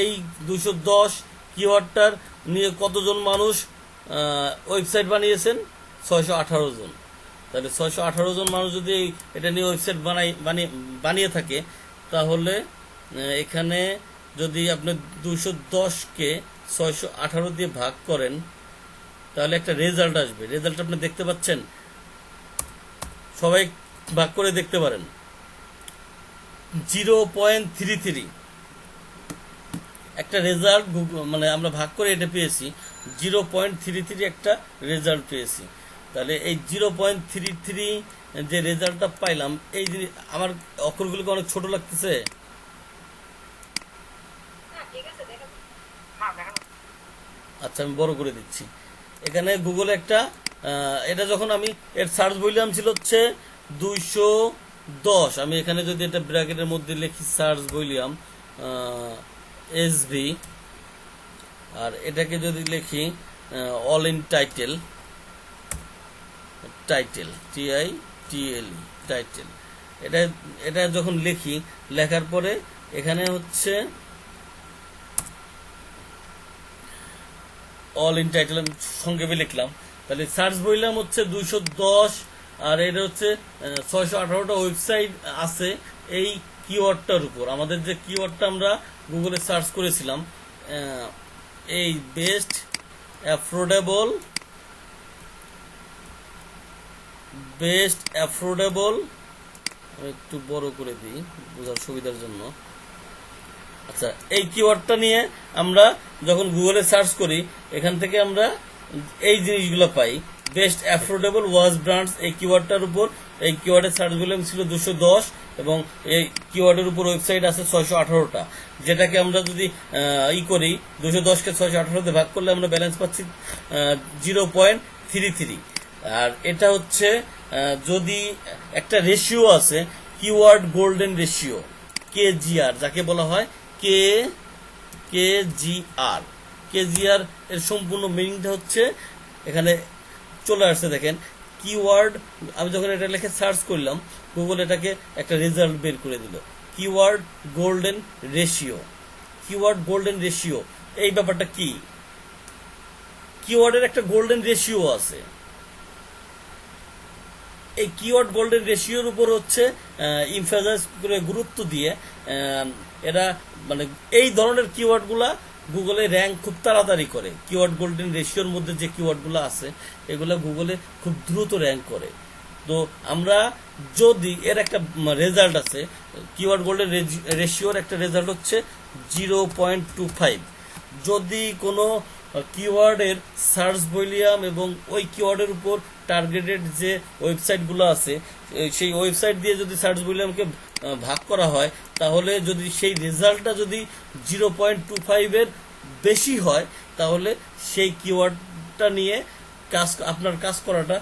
এই 210 কিওয়ার্ডটার নিয়ে কতজন মানুষ ওয়েবসাইট বানিয়েছেন? 618 জন। তাহলে 618 জন মানুষ যদি এটা নিয়ে ওয়েবসাইট বানিয়ে থাকে, তাহলে এখানে যদি আপনি 210কে 618 দিয়ে ভাগ করেন, তাহলে একটা রেজাল্ট আসবে। রেজাল্ট আপনি দেখতে পাচ্ছেন, সবাই ভাগ করে দেখতে পারেন। 0.33 একটা রেজাল্ট, মানে আমরা ভাগ করে এটা পেয়েছি 0.33 একটা রেজাল্ট পেয়েছি। তাহলে এই 0.33 যে রেজাল্টটা পাইলাম, এই আমার অক্ষরগুলোকে অনেক ছোট লাগতেছে। হ্যাঁ, ঠিক আছে, দেখাবো। হ্যাঁ দেখা আচ্ছা, আমি বড় করে দিচ্ছি। এখানে গুগলে একটা এটা যখন আমি এর সার্চ ভলিউম ছিল হচ্ছে 210, আমি এখানে যদি এটা ব্র্যাকেটের মধ্যে লিখি সার্চ ভলিউম এসভি, আর এটাকে যদি লিখি অল ইন টাইটেল টাইটেল, এটা যখন লিখি, লেখার পরে এখানে হচ্ছে অল ইন টাইটেল আমি সংক্ষেপে লিখলাম। তাহলে সার্চ ভলিউম হচ্ছে 210, আর এটা হচ্ছে 618টা ওয়েবসাইট আছে এই কিওয়ার্ডটার উপর। আমাদের যে কিওয়ার্ডটা আমরা গুগলে সার্চ করেছিলাম, এই বেস্ট অ্যাফোর্ডেবল একটু বড় করে দিই বোঝার সুবিধার জন্য। আচ্ছা, এই কিওয়ার্ডটা নিয়ে আমরা যখন গুগলে সার্চ করি, এখান থেকে আমরা এই জিনিসগুলো পাই। বেস্ট অ্যাফোর্ডেবল ওয়াচ ব্র্যান্ডস, এই কিওয়ার্ডটার উপর, এই কিওয়ার্ডের সার্চ ভলিউম ছিল 210, এবং এই কিওয়ার্ডের উপর ওয়েবসাইট আছে 618টা। যেটাকে আমরা যদি করি, 210কে 618তে ভাগ করলে আমরা ব্যালেন্স পাচ্ছি 0.33। আর এটা হচ্ছে যদি একটা রেশিও আছে, কিওয়ার্ড গোল্ডেন রেশিও, কেজিআর, যাকে বলা হয় কেজিআর। এর সম্পূর্ণ মিনিংটা হচ্ছে এখানে চলে আসছে। দেখেন, কিওয়ার্ড, আমি যখন এটা লিখে সার্চ করলাম, গুগল এটাকে একটা রেজাল্ট বের করে দিল, কিওয়ার্ড গোল্ডেন রেশিও। এই ব্যাপারটা কি? কিওয়ার্ডের একটা গোল্ডেন রেশিও আছে। এই কিওয়ার্ড গোল্ডেন রেশিওর উপর হচ্ছে ইমফাসাইজ করে গুরুত্ব দিয়ে এরা মানে এই ধরনের কিওয়ার্ডগুলা গুগলে র্যাঙ্ক খুব তাড়াতাড়ি করে। কিওয়ার্ড গোল্ডেন রেশিওর মধ্যে যে কিওয়ার্ডগুলো আছে এগুলো গুগলে খুব দ্রুত র্যাঙ্ক করে। তো আমরা যদি এর একটা রেজাল্ট আছে, কিওয়ার্ড গোল্ডেন রেশিওর একটা রেজাল্ট হচ্ছে 0.25। যদি কোনো কিওয়ার্ডের সার্চ ভলিউম এবং ওই কিওয়ার্ডের উপর টার্গেটেড যে ওয়েবসাইটগুলো আছে সেই ওয়েবসাইট দিয়ে যদি সার্চ ভলিউমকে ভাগ করা হয়, তাহলে যদি সেই রেজাল্টটা যদি 0.25-এর বেশি হয়, তাহলে সেই কিওয়ার্ডটা নিয়ে আপনার কাজ করাটা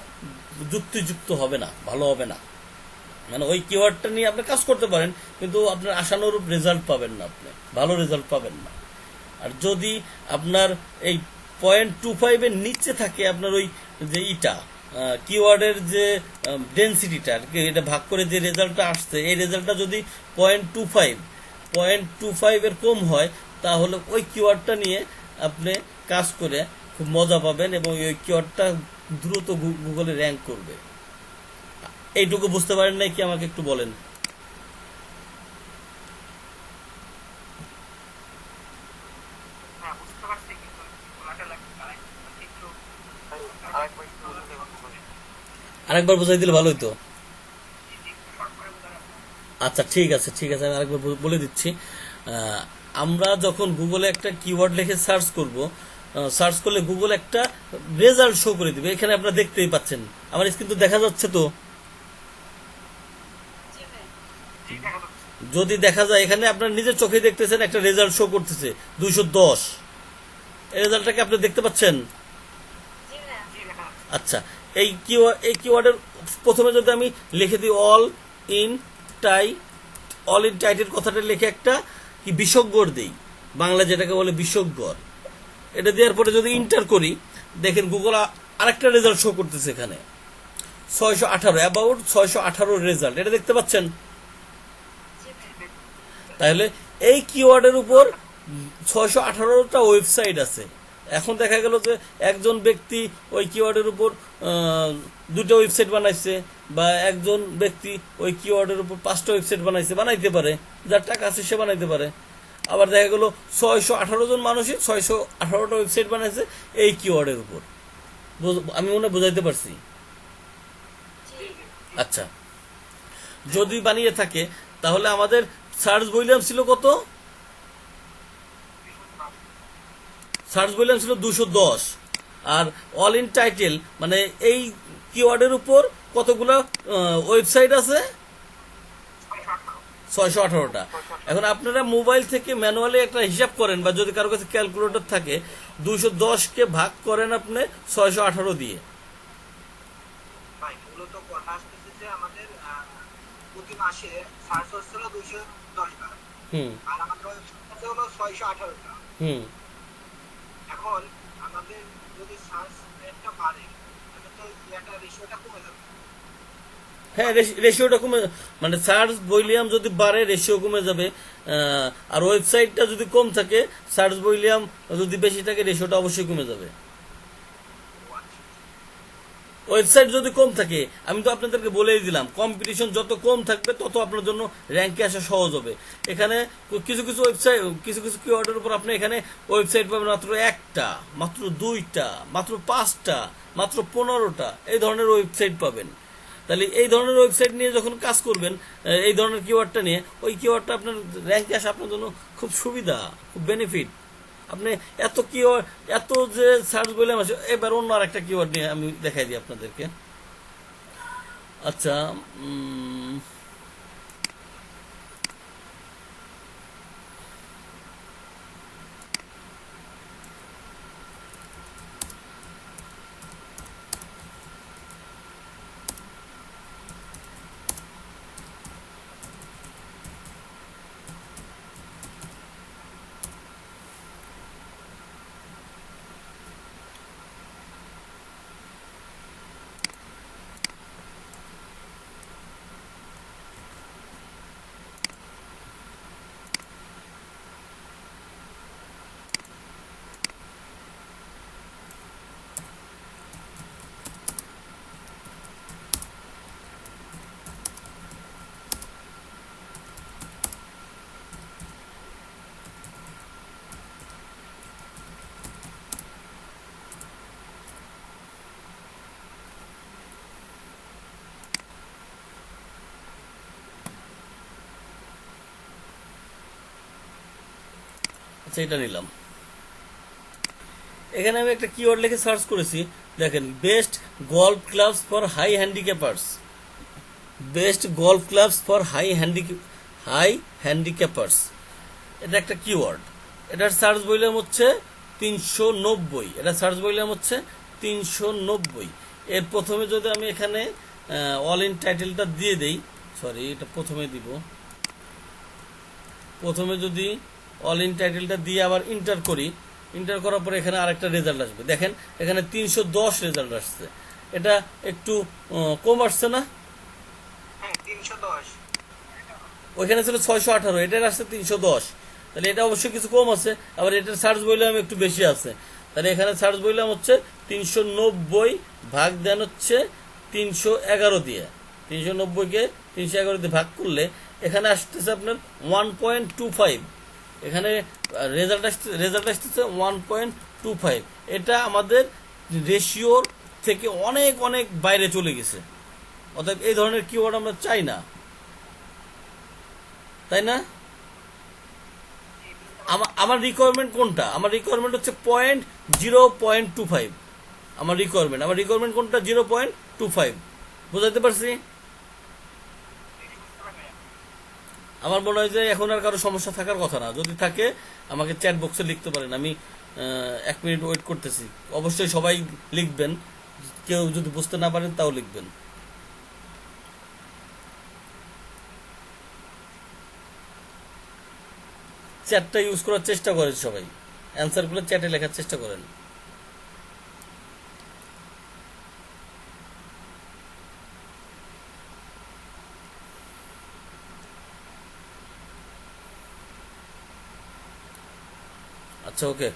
যুক্তিযুক্ত হবে না, ভালো হবে না। মানে ওই কিওয়ার্ডটা নিয়ে আপনি কাজ করতে পারেন, কিন্তু আপনার আশানুরূপ রেজাল্ট পাবেন না, আপনি ভালো রেজাল্ট পাবেন না। আর যদি আপনার এই 0.25-এর নিচে থাকে আপনার ওই যে কিওয়ার্ডের যে ডেন্সিটিটা, এটা ভাগ করে যে রেজাল্টটা আসছে, এই রেজাল্টটা যদি 0.25-এর কম হয়, তাহলে ওই কিওয়ার্ডটা নিয়ে আপনি কাজ করে খুব মজা পাবেন এবং ওই কিওয়ার্ডটা দ্রুত গুগলে র্যাঙ্ক করবে। এইটুকু বুঝতে পারেন নাই কি, আমাকে একটু বলেন। হ্যাঁ, বুঝতে পারছি, কিন্তু ওনাকে একটু আরেকবার বোঝাই দিলে ভালো হতো। শর্ট করে বোঝানো। আচ্ছা, ঠিক আছে ঠিক আছে, আমি আরেকবার বলে দিচ্ছি। আমরা যখন গুগলে একটা কিওয়ার্ড লিখে সার্চ করব, সার্চ করলে গুগল একটা রেজাল্ট শো করে দিবে। এখানে আপনারা দেখতেই পাচ্ছেন, আমার স্ক্রিন তো দেখা যাচ্ছে। তো জি ভাই। যদি দেখা যায়, এখানে আপনার নিজের চোখে দেখতেছেন একটা রেজাল্ট শো করতেছে 210। এই রেজাল্টটাকে আপনি দেখতে পাচ্ছেন? জি ভাই। আচ্ছা, এই কিওয়ার্ডের প্রথমে যদি আমি লিখে দিই অল ইন টাইটের কথাটা লিখে একটা কি বিশজ্ঞর দিই, বাংলা যেটাকে বলে বিশজ্ঞর, এটা দেওয়ার পরে যদি ইন্টার করি, দেখেন গুগল আরেকটা রেজাল্ট শো করতেছে এখানে 618, অ্যাবাউট 618 রেজাল্ট, এটা দেখতে পাচ্ছেন? জি ভাই। তাহলে এই কিওয়ার্ডের উপর 618টা ওয়েবসাইট আছে। এখন দেখা গেল যে একজন ব্যক্তি ওই কিওয়ার্ডের উপর 2টা ওয়েবসাইট বানাইছে, বা একজন ব্যক্তি ওই কিওয়ার্ডের উপর 5টা ওয়েবসাইট বানাইতে পারে, যার টাকা আছে সে বানাইতে পারে। আবার দেখা গেল 618 জন মানুষই 618টা ওয়েবসাইট বানাইছে এই কিওয়ার্ডের উপর। আমি মনে হয় বোঝাইতে পারছি। জি। আচ্ছা, যদি বানিয়ে থাকে তাহলে আমাদের সার্চ ভলিউম ছিল কত? সার্চ ভলিউম ছিল 210। আর অল ইন টাইটেল মানে এই কিওয়ার্ডের উপর কতগুলো ওয়েবসাইট আছে? 618টা। এখন আপনারা মোবাইল থেকে ম্যানুয়ালি একটা হিসাব করেন, বা যদি কারো কাছে ক্যালকুলেটর থাকে, 210-কে ভাগ করেন আপনি 618 দিয়ে। ভাই, মূলত কথা আসতেছে যে আমাদের প্রতি মাসে সার্চ হচ্ছিল 210 বার, হুম আর আমাদের ওয়েবসাইট হলো 618টা। হুম এখন আমাদের যদি সার্চ রেটটা বাড়ে, তাহলে তো একটা রেশিওটা কমে যাবে। হ্যাঁ, রেশিওটা কমে, মানে সার্চ ভলিউম যদি বাড়ে রেশিও কমে যাবে। আর ওয়েবসাইটটা যদি কম থাকে, সার্চ ভলিউম যদি বেশি থাকে, রেশিওটা অবশ্যই কমে যাবে। ওয়েবসাইট যদি কম থাকে, আমি তো আপনাদেরকে বলেই দিলাম, কম্পিটিশন যত কম থাকবে তত আপনার জন্য র্যাঙ্কে আসা সহজ হবে। এখানে কিছু কিছু ওয়েবসাইট, কিছু কিছু কিওয়ার্ডের উপর আপনি এখানে ওয়েবসাইট পাবেন মাত্র 1টা, মাত্র 2টা, মাত্র 5টা, মাত্র 15টা, এই ধরনের ওয়েবসাইট পাবেন। তাহলে এই ধরনের ওয়েবসাইট নিয়ে যখন কাজ করবেন, এই ধরনের কিওয়ার্ডটা নিয়ে, ওই কিওয়ার্ডটা আপনার র্যাঙ্কে আসা আপনার জন্য খুব সুবিধা, খুব বেনিফিট। আপনি এত যে সার্চ বললাম, এবার অন্য আর একটা কিওয়ার্ড নিয়ে আমি দেখাই দিই আপনাদেরকে। আচ্ছা, আচ্ছা, এটা নিলাম। এখানে আমি একটা কিওয়ার্ড লিখে সার্চ করেছি, দেখেন best golf clubs for high handicappers, best golf clubs for high handicappers, এটা একটা কিওয়ার্ড। এটার সার্চ ভলিউম হচ্ছে 390, এটা সার্চ ভলিউম হচ্ছে 390। এর প্রথমে যদি আমি এখানে অল ইন টাইটেলটা দিয়ে দেই, সরি এটা প্রথমে দিব, প্রথমে যদি অল ইন টাইটেলটা দিয়ে আবার ইন্টার করি, ইন্টার করার পরে এখানে আরেকটা রেজাল্ট আসবে, দেখেন এখানে 310 রেজাল্ট আসছে। এটা একটু কম আসছে না? হ্যাঁ 310। ওইখানে ছিল 618, এটার আসছে 310, তাহলে এটা অবশ্যই কিছু কম আছে। আবার এটার সার্চ ভলিউম একটু বেশি আছে, তাহলে এখানে সার্চ ভলিউম হচ্ছে 390 ভাগ দেন হচ্ছে 311 দিয়ে, 390-কে 311 দিয়ে ভাগ করলে এখানে আসতেছে আপনার 1.25, এখানে রেজাল্ট আসতেছে 1.25। এটা আমাদের রেশিওর থেকে অনেক অনেক বাইরে চলে গেছে। অতএব এই ধরনের কিওয়ার্ড আমরা চাই না, তাই না? আমার রিকোয়ারমেন্ট কোনটা? আমার রিকোয়ারমেন্ট হচ্ছে 0.25। আমার রিকোয়ারমেন্ট কোনটা? 0.25। বুঝাতে পারছি? আমার মনে হয় যে এখন আর কারো সমস্যা থাকার কথা না। যদি থাকে আমাকে চ্যাট বক্সে লিখতে পারেন, আমি 1 মিনিট ওয়েট করতেছি। অবশ্যই সবাই লিখবেন, কেউ যদি বুঝতে না পারেন তাও লিখবেন। চ্যাটটা ইউজ করার চেষ্টা করেন সবাই, অ্যান্সারগুলো চ্যাটে লেখার চেষ্টা করেন। আচ্ছা, ওকে।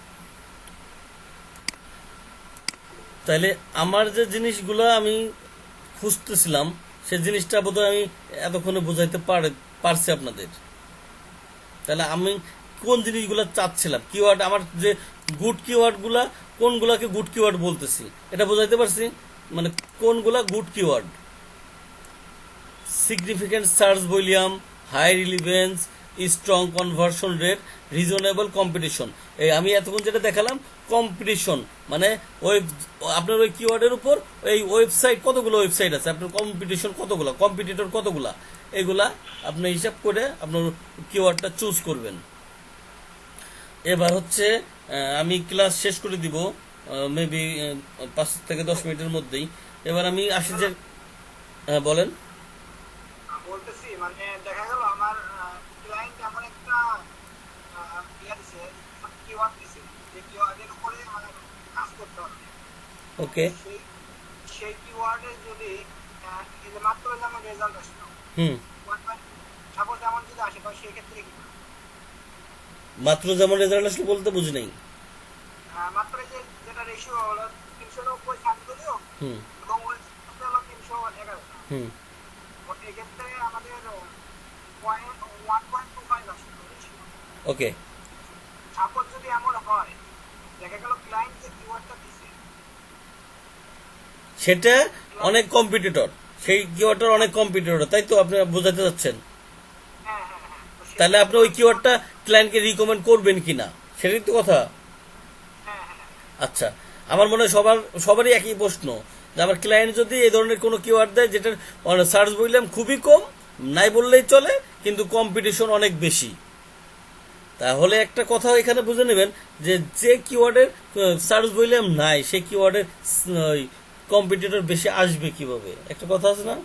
তাহলে আমার যে জিনিসগুলো আমি খুঁজতেছিলাম সেই জিনিসটা বোধহয় আমি এতক্ষণে বোঝাইতে পারছি আপনাদের। তাহলে আমি কোন জিনিসগুলো চাচ্ছিলাম, কিওয়ার্ড, আমার যে গুড কিওয়ার্ডগুলা, কোনগুলাকে গুড কিওয়ার্ড বলতেছি এটা বোঝাইতে পারছি। মানে কোনগুলা good keyword: significant search volume, high relevance, strong conversion rate, reasonable competition. এই আমি এতক্ষণ যেটা দেখালাম কম্পিটিশন, মানে আপনার ওই কিওয়ার্ডের উপর ওই ওয়েবসাইট, কতগুলো ওয়েবসাইট আছে, আপনার কম্পিটিশন কতগুলো, কম্পিটিটর কতগুলা, এগুলা আপনি হিসাব করে আপনার কিওয়ার্ডটা চুজ করবেন। এবার হচ্ছে আমি ক্লাস শেষ করে দিব মেবি 5 থেকে 10 মিনিটের মধ্যেই। এবার আমি আসি যে বলেন। বলতেছি মানে দেখা গেল আমার ক্লায়েন্ট এমন একটা ইয়া দিছে, কিওয়ার্ড দিছে, যে কিওয়ার্ডের উপরে মানে কাজ করতে হবে। ওকে, সেই কিওয়ার্ডে যদি এই যে মাত্র যেমন রেজাল্ট আসলো, হুম, সাপোজ যেমন যদি আসে, বা সেই ক্ষেত্রে কি মাত্র যেমন রেজাল্ট আসলে বলতে বুঝি নাই। মাত্র যেটা রেশিও হলো 390 ছাত্রদেরও হুম, এবং ওই ছাত্র হলো 311, হুম, এক্ষেত্রে আমাদের 1.25 আসলো রেশিও। ওকে। সাপোজ যদি এমন হয়, দেখা গেল ক্লায়েন্ট যে কিওয়ার্ডটা দিছে সেটা অনেক কম্পিটিটর, সেই কিওয়ার্ডটার অনেক কম্পিটিটর, তাই তো আপনি বোঝাতে চাচ্ছেন? হ্যাঁ হ্যাঁ হ্যাঁ, তো তাহলে আপনি ওই কিওয়ার্ডটা ক্লায়েন্টকে রিকমেন্ড করবেন কিনা সেটাই তো কথা। হ্যাঁ হ্যাঁ আচ্ছা, আমার মনে হয় সবারই একই প্রশ্ন, যে আমার ক্লায়েন্ট যদি এই ধরনের কোনো কিওয়ার্ড দেয় যেটার সার্চ ভলিউম খুবই কম, নাই বললেই চলে, কিন্তু কম্পিটিশন অনেক বেশি, তাহলে একটা কথা এখানে বুঝে নেবেন যে কিওয়ার্ডের সার্চ ভলিউম নাই সেই কিওয়ার্ডের কম্পিটিটর বেশি আসবে কিভাবে? একটা কথা আছে না,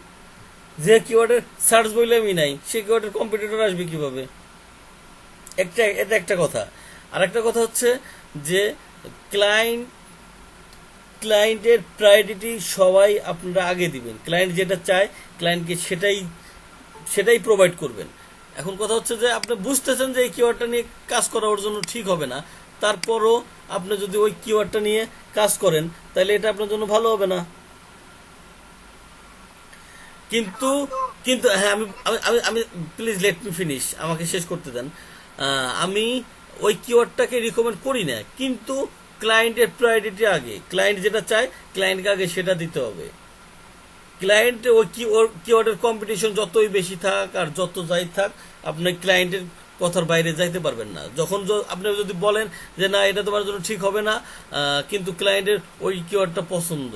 যে কিওয়ার্ডের সার্চ ভলিউমই নাই সেই কিওয়ার্ডের কম্পিটিটর আসবে কিভাবে? এটা একটা কথা। আর একটা কথা হচ্ছে যে ক্লায়েন্টের প্রায়োরিটি সবাই আপনারা আগে দিবেন। ক্লায়েন্ট যেটা চায় ক্লায়েন্টকে সেটাই প্রোভাইড করবেন। এখন কথা হচ্ছে যে আপনি বুঝতেছেন যে এই কিওয়ার্ডটা নিয়ে কাজ করা ওর জন্য ঠিক হবে না, তারপরও আপনি যদি ওই কিওয়ার্ডটা নিয়ে কাজ করেন তাহলে এটা আপনার জন্য ভালো হবে না। কিন্তু কিন্তু হ্যাঁ, আমি আমি আমি প্লিজ লেট মি ফিনিশ, আমাকে শেষ করতে দেন। আমি ওই কিওয়ার্ডটাকে রিকমেন্ড করি না, কিন্তু ক্লায়েন্টের প্রায়োরিটি আগে, ক্লায়েন্ট যেটা চায় ক্লায়েন্টকে আগে সেটা দিতে হবে। ক্লায়েন্ট ওই কিওয়ার্ডের কম্পিটিশন যতই বেশি থাক আর যত যাই থাক, আপনার ক্লায়েন্টের কথার বাইরে যাইতে পারবেন না। যখন আপনি যদি বলেন যে না এটা তোমার জন্য ঠিক হবে না, কিন্তু ক্লায়েন্টের ওই কিওয়ার্ডটা পছন্দ,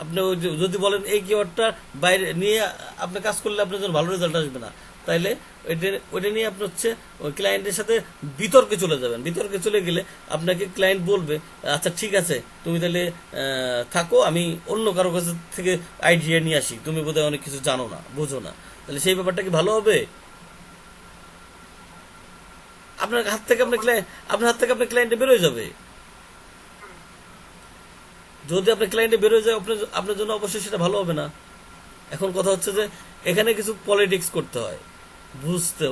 আপনি যদি বলেন এই কিওয়ার্ডটা বাইরে নিয়ে আপনি কাজ করলে আপনার জন্য ভালো রেজাল্ট আসবে না, তাইলে ওইটা নিয়ে আপনি হচ্ছে ওই ক্লায়েন্টের সাথে বিতর্কে চলে যাবেন। বিতর্কে চলে গেলে আপনাকে ক্লায়েন্ট বলবে আচ্ছা ঠিক আছে তুমি তাহলে থাকো, আমি অন্য কারো কাছে থেকে আইডিয়া নিয়ে আসি, তুমি বোধহয় অনেক কিছু জানো না, বোঝো না। তাহলে সেই ব্যাপারটা কি ভালো হবে? আপনার হাত থেকে আপনার ক্লায়েন্টে বেরোয় যাবে। যদি আপনার ক্লায়েন্টে বেরোয় যায় আপনার জন্য অবশ্যই সেটা ভালো হবে না। এখন কথা হচ্ছে যে এখানে কিছু পলিটিক্স করতে হয়, বুঝতে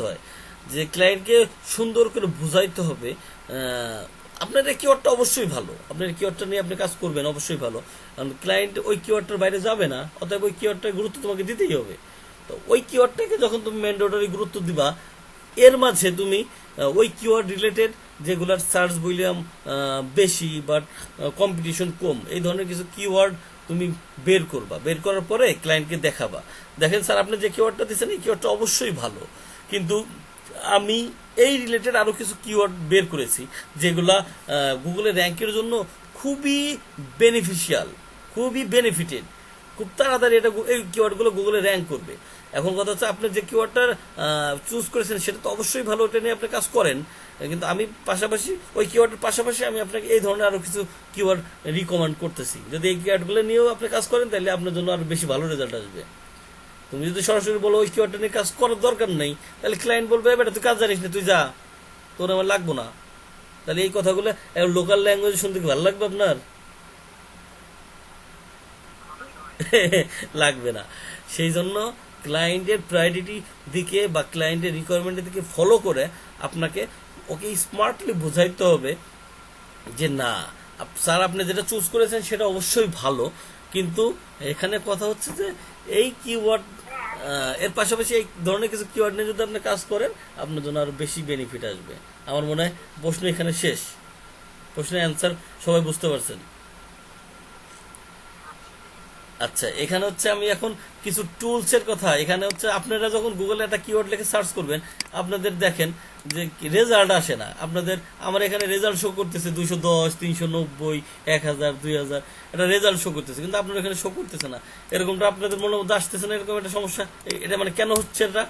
হয় যে ক্লায়েন্টকে সুন্দর করে বুঝাইতে হবে। আপনার এই কিওয়ার্ডটা অবশ্যই ভালো, আপনার কিওয়ার্ডটা নিয়ে আপনি কাজ করবেন অবশ্যই ভালো, কারণ ক্লায়েন্ট ওই কিওয়ার্ডটার বাইরে যাবে না, অতএব ওই কিওয়ার্ডটার গুরুত্ব তোমাকে দিতেই হবে। তো ওই কিওয়ার্ডটাকে যখন তুমি ম্যান্ডেটরি গুরুত্ব দিবা, এর মাঝে তুমি ওই কিওয়ার্ড রিলেটেড যেগুলার সার্চ ভলিউম বেশি বাট কম্পিটিশন কম, এই ধরনের কিছু কিওয়ার্ড তুমি বের করবা। বের করার পরে ক্লায়েন্টকে দেখাবা, দেখেন স্যার আপনি যে কিওয়ার্ডটা দিচ্ছেন এই কিওয়ার্ডটা অবশ্যই ভালো, কিন্তু আমি এই রিলেটেড আরো কিছু কিওয়ার্ড বের করেছি যেগুলা গুগলের র্যাঙ্কের জন্য খুবই বেনিফিশিয়াল, খুবই বেনিফিটেড, খুব তাড়াতাড়ি এই কিওয়ার্ডগুলো গুগলে র্যাঙ্ক করবে। এখন কথা হচ্ছে আপনি যে কিওয়ার্ডটা চুজ করেছেন সেটা তো অবশ্যই ভালো, ওটা নিয়ে আপনি কাজ করেন, কিন্তু আমি পাশাপাশি ওই কিওয়ার্ডের পাশাপাশি আমি আপনাকে এই ধরনের আরো কিছু কিওয়ার্ড রিকমেন্ড করতেছি। যদি এই কিওয়ার্ডগুলো নিয়েও আপনি কাজ করেন তাহলে আপনার জন্য আরো বেশি ভালো রেজাল্ট আসবে। তুমি যদি সরাসরি বলো ওই কিওয়ার্ডটা নিয়ে কাজ করার দরকার নেই, তাহলে ক্লায়েন্ট বলবে বেটা তুই কাজ জানিস না, তুই যা, তোর আমার লাগবো না। তাহলে এই কথাগুলো লোকাল ল্যাঙ্গুয়েজ শুনতে কি ভালো লাগবে আপনার? লাগবে না। সেই জন্য ক্লায়েন্টের প্রায়োরিটি দিকে বা ক্লায়েন্টের রিকোয়ারমেন্টের দিকে ফলো করে আপনাকে ওকে স্মার্টলি বোঝাইতে হবে যে না স্যার আপনি যেটা চুজ করেছেন সেটা অবশ্যই ভালো, কিন্তু এখানে কথা হচ্ছে যে এই কিওয়ার্ড এর পাশাপাশি এই ধরনের কিছু কিওয়ার্ড নিয়ে যদি আপনি কাজ করেন আপনার জন্য আরো বেশি বেনিফিট আসবে। আমার মনে হয় প্রশ্ন এখানে শেষ। প্রশ্নের অ্যান্সার সবাই বুঝতে পারছেন? আচ্ছা, এখানে হচ্ছে আমি এখন কিছু টুলস এর কথা, এখানে হচ্ছে আপনারা যখন গুগলে একটা কিওয়ার্ড লিখে সার্চ করবেন আপনাদের দেখেন যে রেজাল্ট আসে না আপনাদের। আমার এখানে রেজাল্ট শো করতেছে 210, 390, 1000, 2000, এটা রেজাল্ট শো করতেছে, কিন্তু আপনার এখানে শো করতেছে না। এরকমটা আপনাদের মনের মধ্যে আসতেছে না? এরকম একটা সমস্যা, এটা মানে কেন হচ্ছে? এটা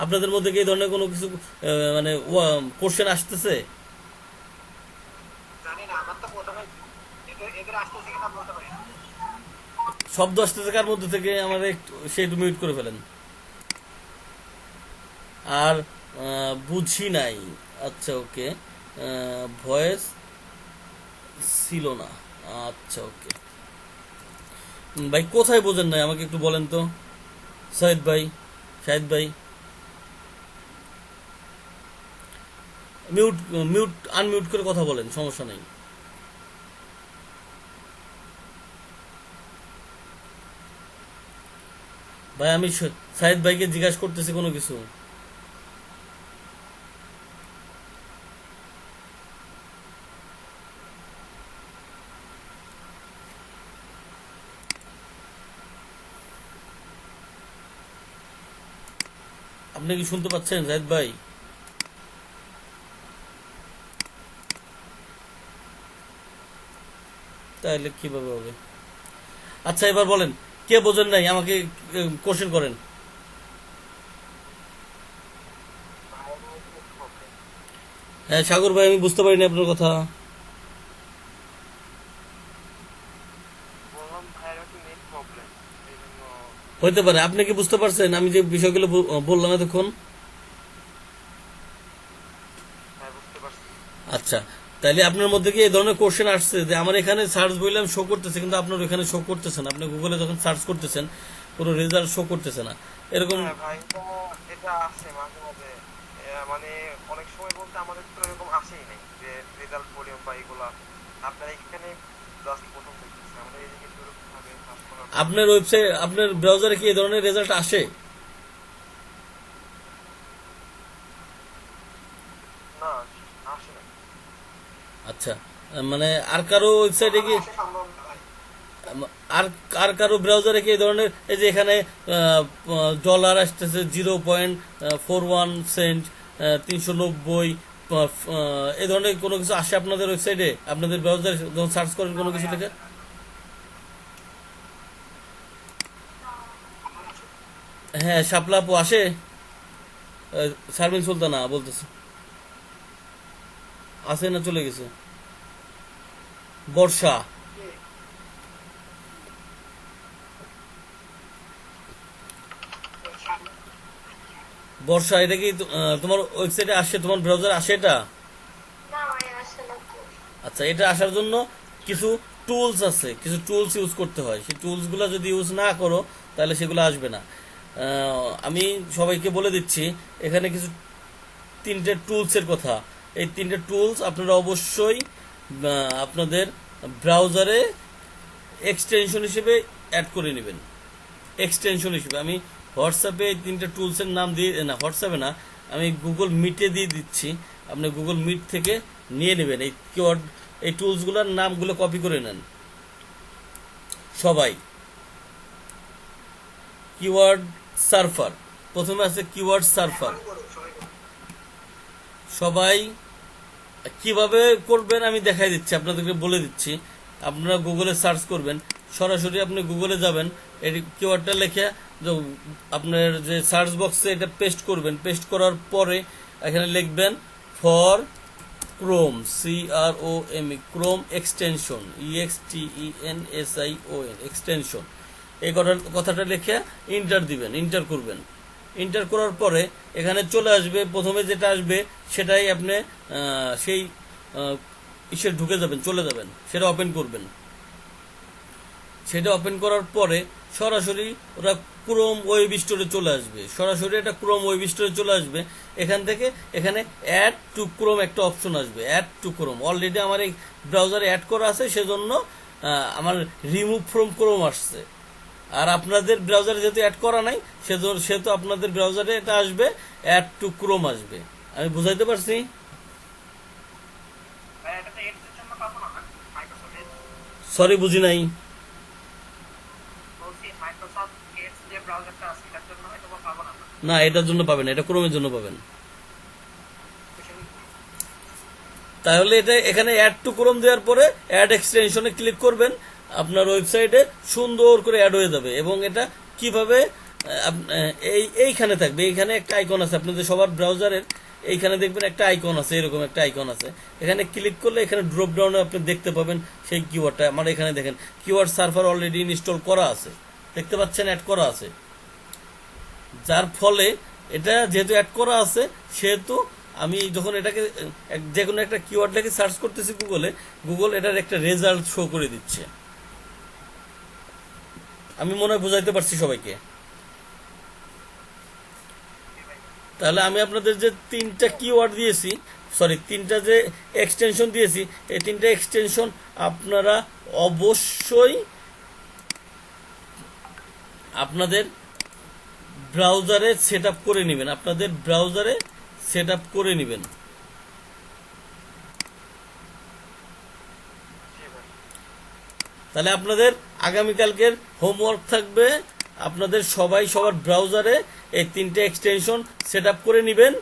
আপনাদের মধ্যে কি এই ধরনের কোনো কিছু মানে কোশ্চেন আসতেছে? জানি না, আমার তো প্রথমে এদের আসতেছে কিনা বলতে পারি না। শব্দ আসতেছে কার মধ্যে থেকে? আমাদের একটু মিউট করে ফেলেন। আর বুঝি নাই। আচ্ছা ওকে, ভয়েস ছিল না। আচ্ছা ওকে ভাই, কোথায় বোঝেন নাই আমাকে একটু বলেন তো। শাহিদ ভাই আনমিউট করে কথা বলেন, সমস্যা নেই। ভাই আমি শাহিদ ভাইকে জিজ্ঞাসা করতেছি কোনো কিছু। আপনি কি শুনতে পাচ্ছেন জাহিদ ভাই? তাহলে কিভাবে হবে? আচ্ছা এবার বলেন, কে বোঝেন নাই আমাকে কোশ্চেন করেন। হ্যাঁ সাগর ভাই, আমি বুঝতে পারিনি আপনার কথা। বললাম ভাইয়ের একটু নেট প্রবলেম, এই জন্য। হইতে পারে। আপনি কি বুঝতে পারছেন আমি যে বিষয়গুলো বললাম এতক্ষণ? হ্যাঁ বুঝতে পারছি। আচ্ছা, তাইলে আপনার মধ্যে কি এই ধরনের কোশ্চেন আসছে যে আমার এখানে সার্চ বললাম শো করতেছে কিন্তু আপনার ওখানে শো করতেছে না, আপনি গুগলে যখন সার্চ করতেছেন কোনো রেজাল্ট শো করতেছে না, এরকম? হ্যাঁ ভাই, এটা আসে মাঝে মাঝে, মানে অনেক সময় বলতে আমাদের তো এরকম আসেই নাই যে রেজাল্ট ভলিউম বা এগুলা। আপনার এখানে জাস্ট প্রথম দেখতেছি, আমাদের এদিকে তো এরকম ভাবে কাজ করা আপনার ওয়েবসাইট, আপনার ব্রাউজারে কি এই ধরনের রেজাল্ট আসে? না, আসে না। আচ্ছা, মানে আর কারো ওয়েবসাইটে কি আসা সম্ভব না ভাই। আর আর কারো ব্রাউজারে কি এই ধরনের, এই যে এখানে ডলার আসতেছে 0.41 সেন্ট, 390, এই ধরনের কোনো কিছু আসে আপনাদের ওয়েবসাইটে, আপনাদের ব্রাউজারে যখন সার্চ করেন কোনো কিছু লিখে? হ্যাঁ, শাপলা আপু আসে। শারমিন সুলতানা বলতেছে, আসে না চলে গেছে? বর্ষা, বর্ষা এটা কি তোমার ওয়েবসাইটে আসে, তোমার ব্রাউজারে আসে এটা? না ভাই আসে না তো। আচ্ছা, এটা আসার জন্য কিছু টুলস আছে, কিছু টুলস ইউজ করতে হয়। সেই টুলসগুলো যদি ইউজ না করো তাহলে সেগুলো আসবে না। আমি সবাইকে বলে দিচ্ছি এখানে কিছু 3টে টুলসের কথা। এই 3টে টুলস আপনারা অবশ্যই আপনাদের ব্রাউজারে এক্সটেনশন হিসেবে অ্যাড করে নেবেন। এক্সটেনশন হিসেবে আমি হোয়াটসঅ্যাপে এই 3টে টুলসের নাম দিয়ে, না হোয়াটসঅ্যাপে না, আমি গুগল মিটে দিয়ে দিচ্ছি। আপনি গুগল মিট থেকে নিয়ে নেবেন এই কিওয়ার্ড, এই টুলসগুলোর নামগুলো কপি করে নেন সবাই। কিওয়ার্ড সার্ফার, প্রথমে আছে কিওয়ার্ড সার্ফার। সবাই কিভাবে করবেন আমি দেখাই দিচ্ছি, আপনাদেরকে বলে দিচ্ছি। আপনারা গুগলে সার্চ করবেন, সরাসরি আপনি গুগলে যাবেন, এই কিওয়ার্ডটা লিখে আপনার যে সার্চ বক্সে এটা পেস্ট করবেন। পেস্ট করার পরে এখানে লিখবেন for Chrome, CROM, Chrome extension, EXTENSION, extension. এই কথাটা লিখে ইন্টার দিবেন, ইন্টার করবেন। ইন্টার করার পরে এখানে চলে আসবে, প্রথমে যেটা আসবে সেটাই আপনি সেই ইসে ঢুকে যাবেন, চলে যাবেন, সেটা ওপেন করবেন। সেটা ওপেন করার পরে সরাসরি ওরা ক্রোম ওয়েব স্টোরে চলে আসবে, সরাসরি এটা ক্রোম ওয়েব স্টোরে চলে আসবে। এখান থেকে এখানে অ্যাড টু ক্রোম একটা অপশন আসবে, অ্যাড টু ক্রোম। অলরেডি আমার এই ব্রাউজারে অ্যাড করা আছে, সেজন্য আমার রিমুভ ফ্রম ক্রোম আসছে। আর আপনাদের ব্রাউজারে যেহেতু অ্যাড করা নাই, সেহেতু আপনাদের ব্রাউজারে এটা আসবে, অ্যাড টু ক্রোম আসবে। আমি বুঝাইতে পারছি? সরি, বুঝি নাই। না, এটার জন্য পাবেন, এটা ক্রোমের জন্য পাবেন। তাহলে এটা এখানে অ্যাড টু ক্রোম দেওয়ার পরে অ্যাড এক্সটেনশনে ক্লিক করবেন, আপনার ওয়েবসাইটে সুন্দর করে অ্যাড হয়ে যাবে। এবং এটা কিভাবে এইখানে থাকবে, এইখানে একটা আইকন আছে আপনাদের সবার ব্রাউজারের, এইখানে দেখবেন একটা আইকন আছে, এরকম একটা আইকন আছে। এখানে ক্লিক করলে এখানে ড্রপ ডাউনে আপনি দেখতে পাবেন সেই কিওয়ার্ডটা। আমার এখানে দেখেন কিওয়ার্ড সার্ভার অলরেডি ইনস্টল করা আছে, দেখতে পাচ্ছেন অ্যাড করা আছে। যার ফলে এটা যেহেতু অ্যাড করা আছে, সেহেতু আমি যখন এটাকে যে কোনো একটা কিওয়ার্ডটাকে সার্চ করতেছি গুগলে, গুগল এটার একটা রেজাল্ট শো করে দিচ্ছে। আমি মনে হয় বুঝাইতে পারছি সবাইকে। তাহলে আমি আপনাদের যে 3টা কিওয়ার্ড দিয়েছি, সরি 3টা যে এক্সটেনশন দিয়েছি, এই 3টা এক্সটেনশন আপনারা অবশ্যই আপনাদের ব্রাউজারে সেট আপ করে নেবেন, আপনাদের ব্রাউজারে সেট আপ করে নেবেন। তাহলে আপনাদের আগামীকালকের হোমওয়ার্ক থাকবে, আপনাদের সবাই সবার ব্রাউজারে এই 3টে এক্সটেনশন সেট আপ করে নেবেন।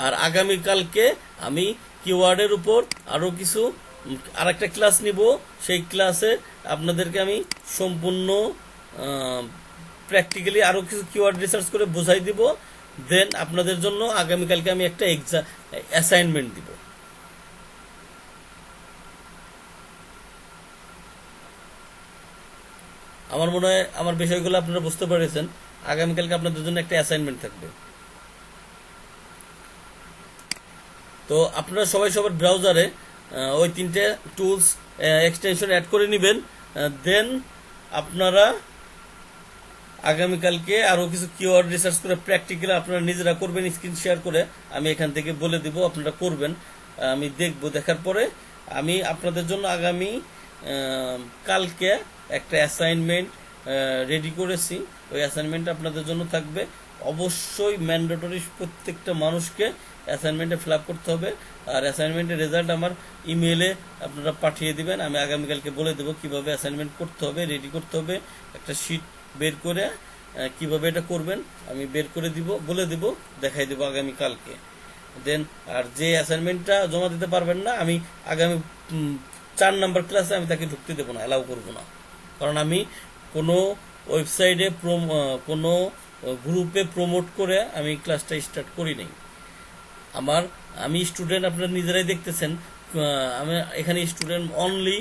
আর আগামীকালকে আমি কিওয়ার্ডের উপর আরও কিছু আরেকটা ক্লাস নিব, সেই ক্লাসে আপনাদেরকে আমি সম্পূর্ণ প্র্যাকটিক্যালি আরও কিছু কিওয়ার্ড রিসার্চ করে বোঝাই দিব। দেন আপনাদের জন্য আগামীকালকে আমি একটা অ্যাসাইনমেন্ট দিব। আমার মনে হয় আমার বিষয়গুলো আপনারা বুঝতে পেরেছেন। আগামীকালকে আপনাদের জন্য একটা অ্যাসাইনমেন্ট থাকবে। তো আপনারা সবাই সবার ব্রাউজারে ওই 3টে টুলস এক্সটেনশন অ্যাড করে নেবেন। দেন আপনারা আগামীকালকে আরও কিছু কিওয়ার্ড রিসার্চ করে প্র্যাকটিক্যালি আপনারা নিজেরা করবেন, স্ক্রিন শেয়ার করে আমি এখান থেকে বলে দিব, আপনারা করবেন। আমি দেখব, দেখার পরে আমি আপনাদের জন্য আগামী কালকে একটা অ্যাসাইনমেন্ট রেডি করেছি। ওই অ্যাসাইনমেন্ট আপনাদের জন্য থাকবে। অবশ্যই ম্যান্ডেটরি প্রত্যেকটা মানুষকে অ্যাসাইনমেন্টে ফিল আপ করতে হবে। আর অ্যাসাইনমেন্টের রেজাল্ট আমার ইমেলে আপনারা পাঠিয়ে দিবেন। আমি আগামীকালকে বলে দেবো কিভাবে অ্যাসাইনমেন্ট করতে হবে, রেডি করতে হবে। একটা শিট বের করে কিভাবে এটা করবেন আমি বের করে দিব, বলে দিব, দেখাই দেবো আগামীকালকে। দেন আর যে অ্যাসাইনমেন্টটা জমা দিতে পারবেন না, আমি আগামী 4 নাম্বার ক্লাসে আমি তাকে ঢুকতে দেবো না, অ্যালাউ করবো না। কারণ আমি কোনো ওয়েবসাইটে কোনো গ্রুপে প্রমোট করে আমি ক্লাসটা স্টার্ট করি নাই। আমি স্টুডেন্ট আপনারা নিজেরাই দেখতেছেন, আমি এখানে স্টুডেন্ট অনলি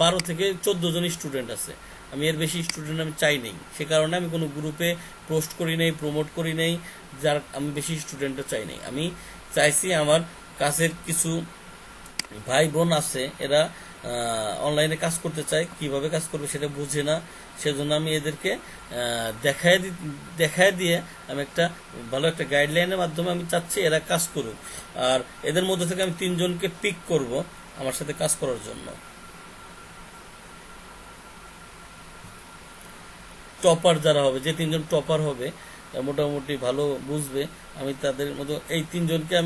12 থেকে 14 জন স্টুডেন্ট আছে। আমি এর বেশি স্টুডেন্ট আমি চাই নাই, সে কারণে আমি কোনো গ্রুপে পোস্ট করি নাই, প্রমোট করি নাই, যার আমি বেশি স্টুডেন্টও চাই নাই। আমি চাইছি আমার কাছের কিছু ভাই বোন আছে, এরা অনলাইনে কাজ করতে চায়, কিভাবে কাজ করবে সেটা বুঝে না, সেজন্য আমি এদেরকে দেখায় দিয়ে আমি একটা ভালো একটা গাইডলাইনের মাধ্যমে আমি চাচ্ছি এরা কাজ করুক। আর এদের মধ্যে থেকে আমি 3 জনকে পিক করব আমার সাথে কাজ করার জন্য। টপার যারা হবে, যে 3 জন টপার হবে, মোটামুটি ভালো বুঝবে, আমি তাদের মতো এই 3 জনকে আমি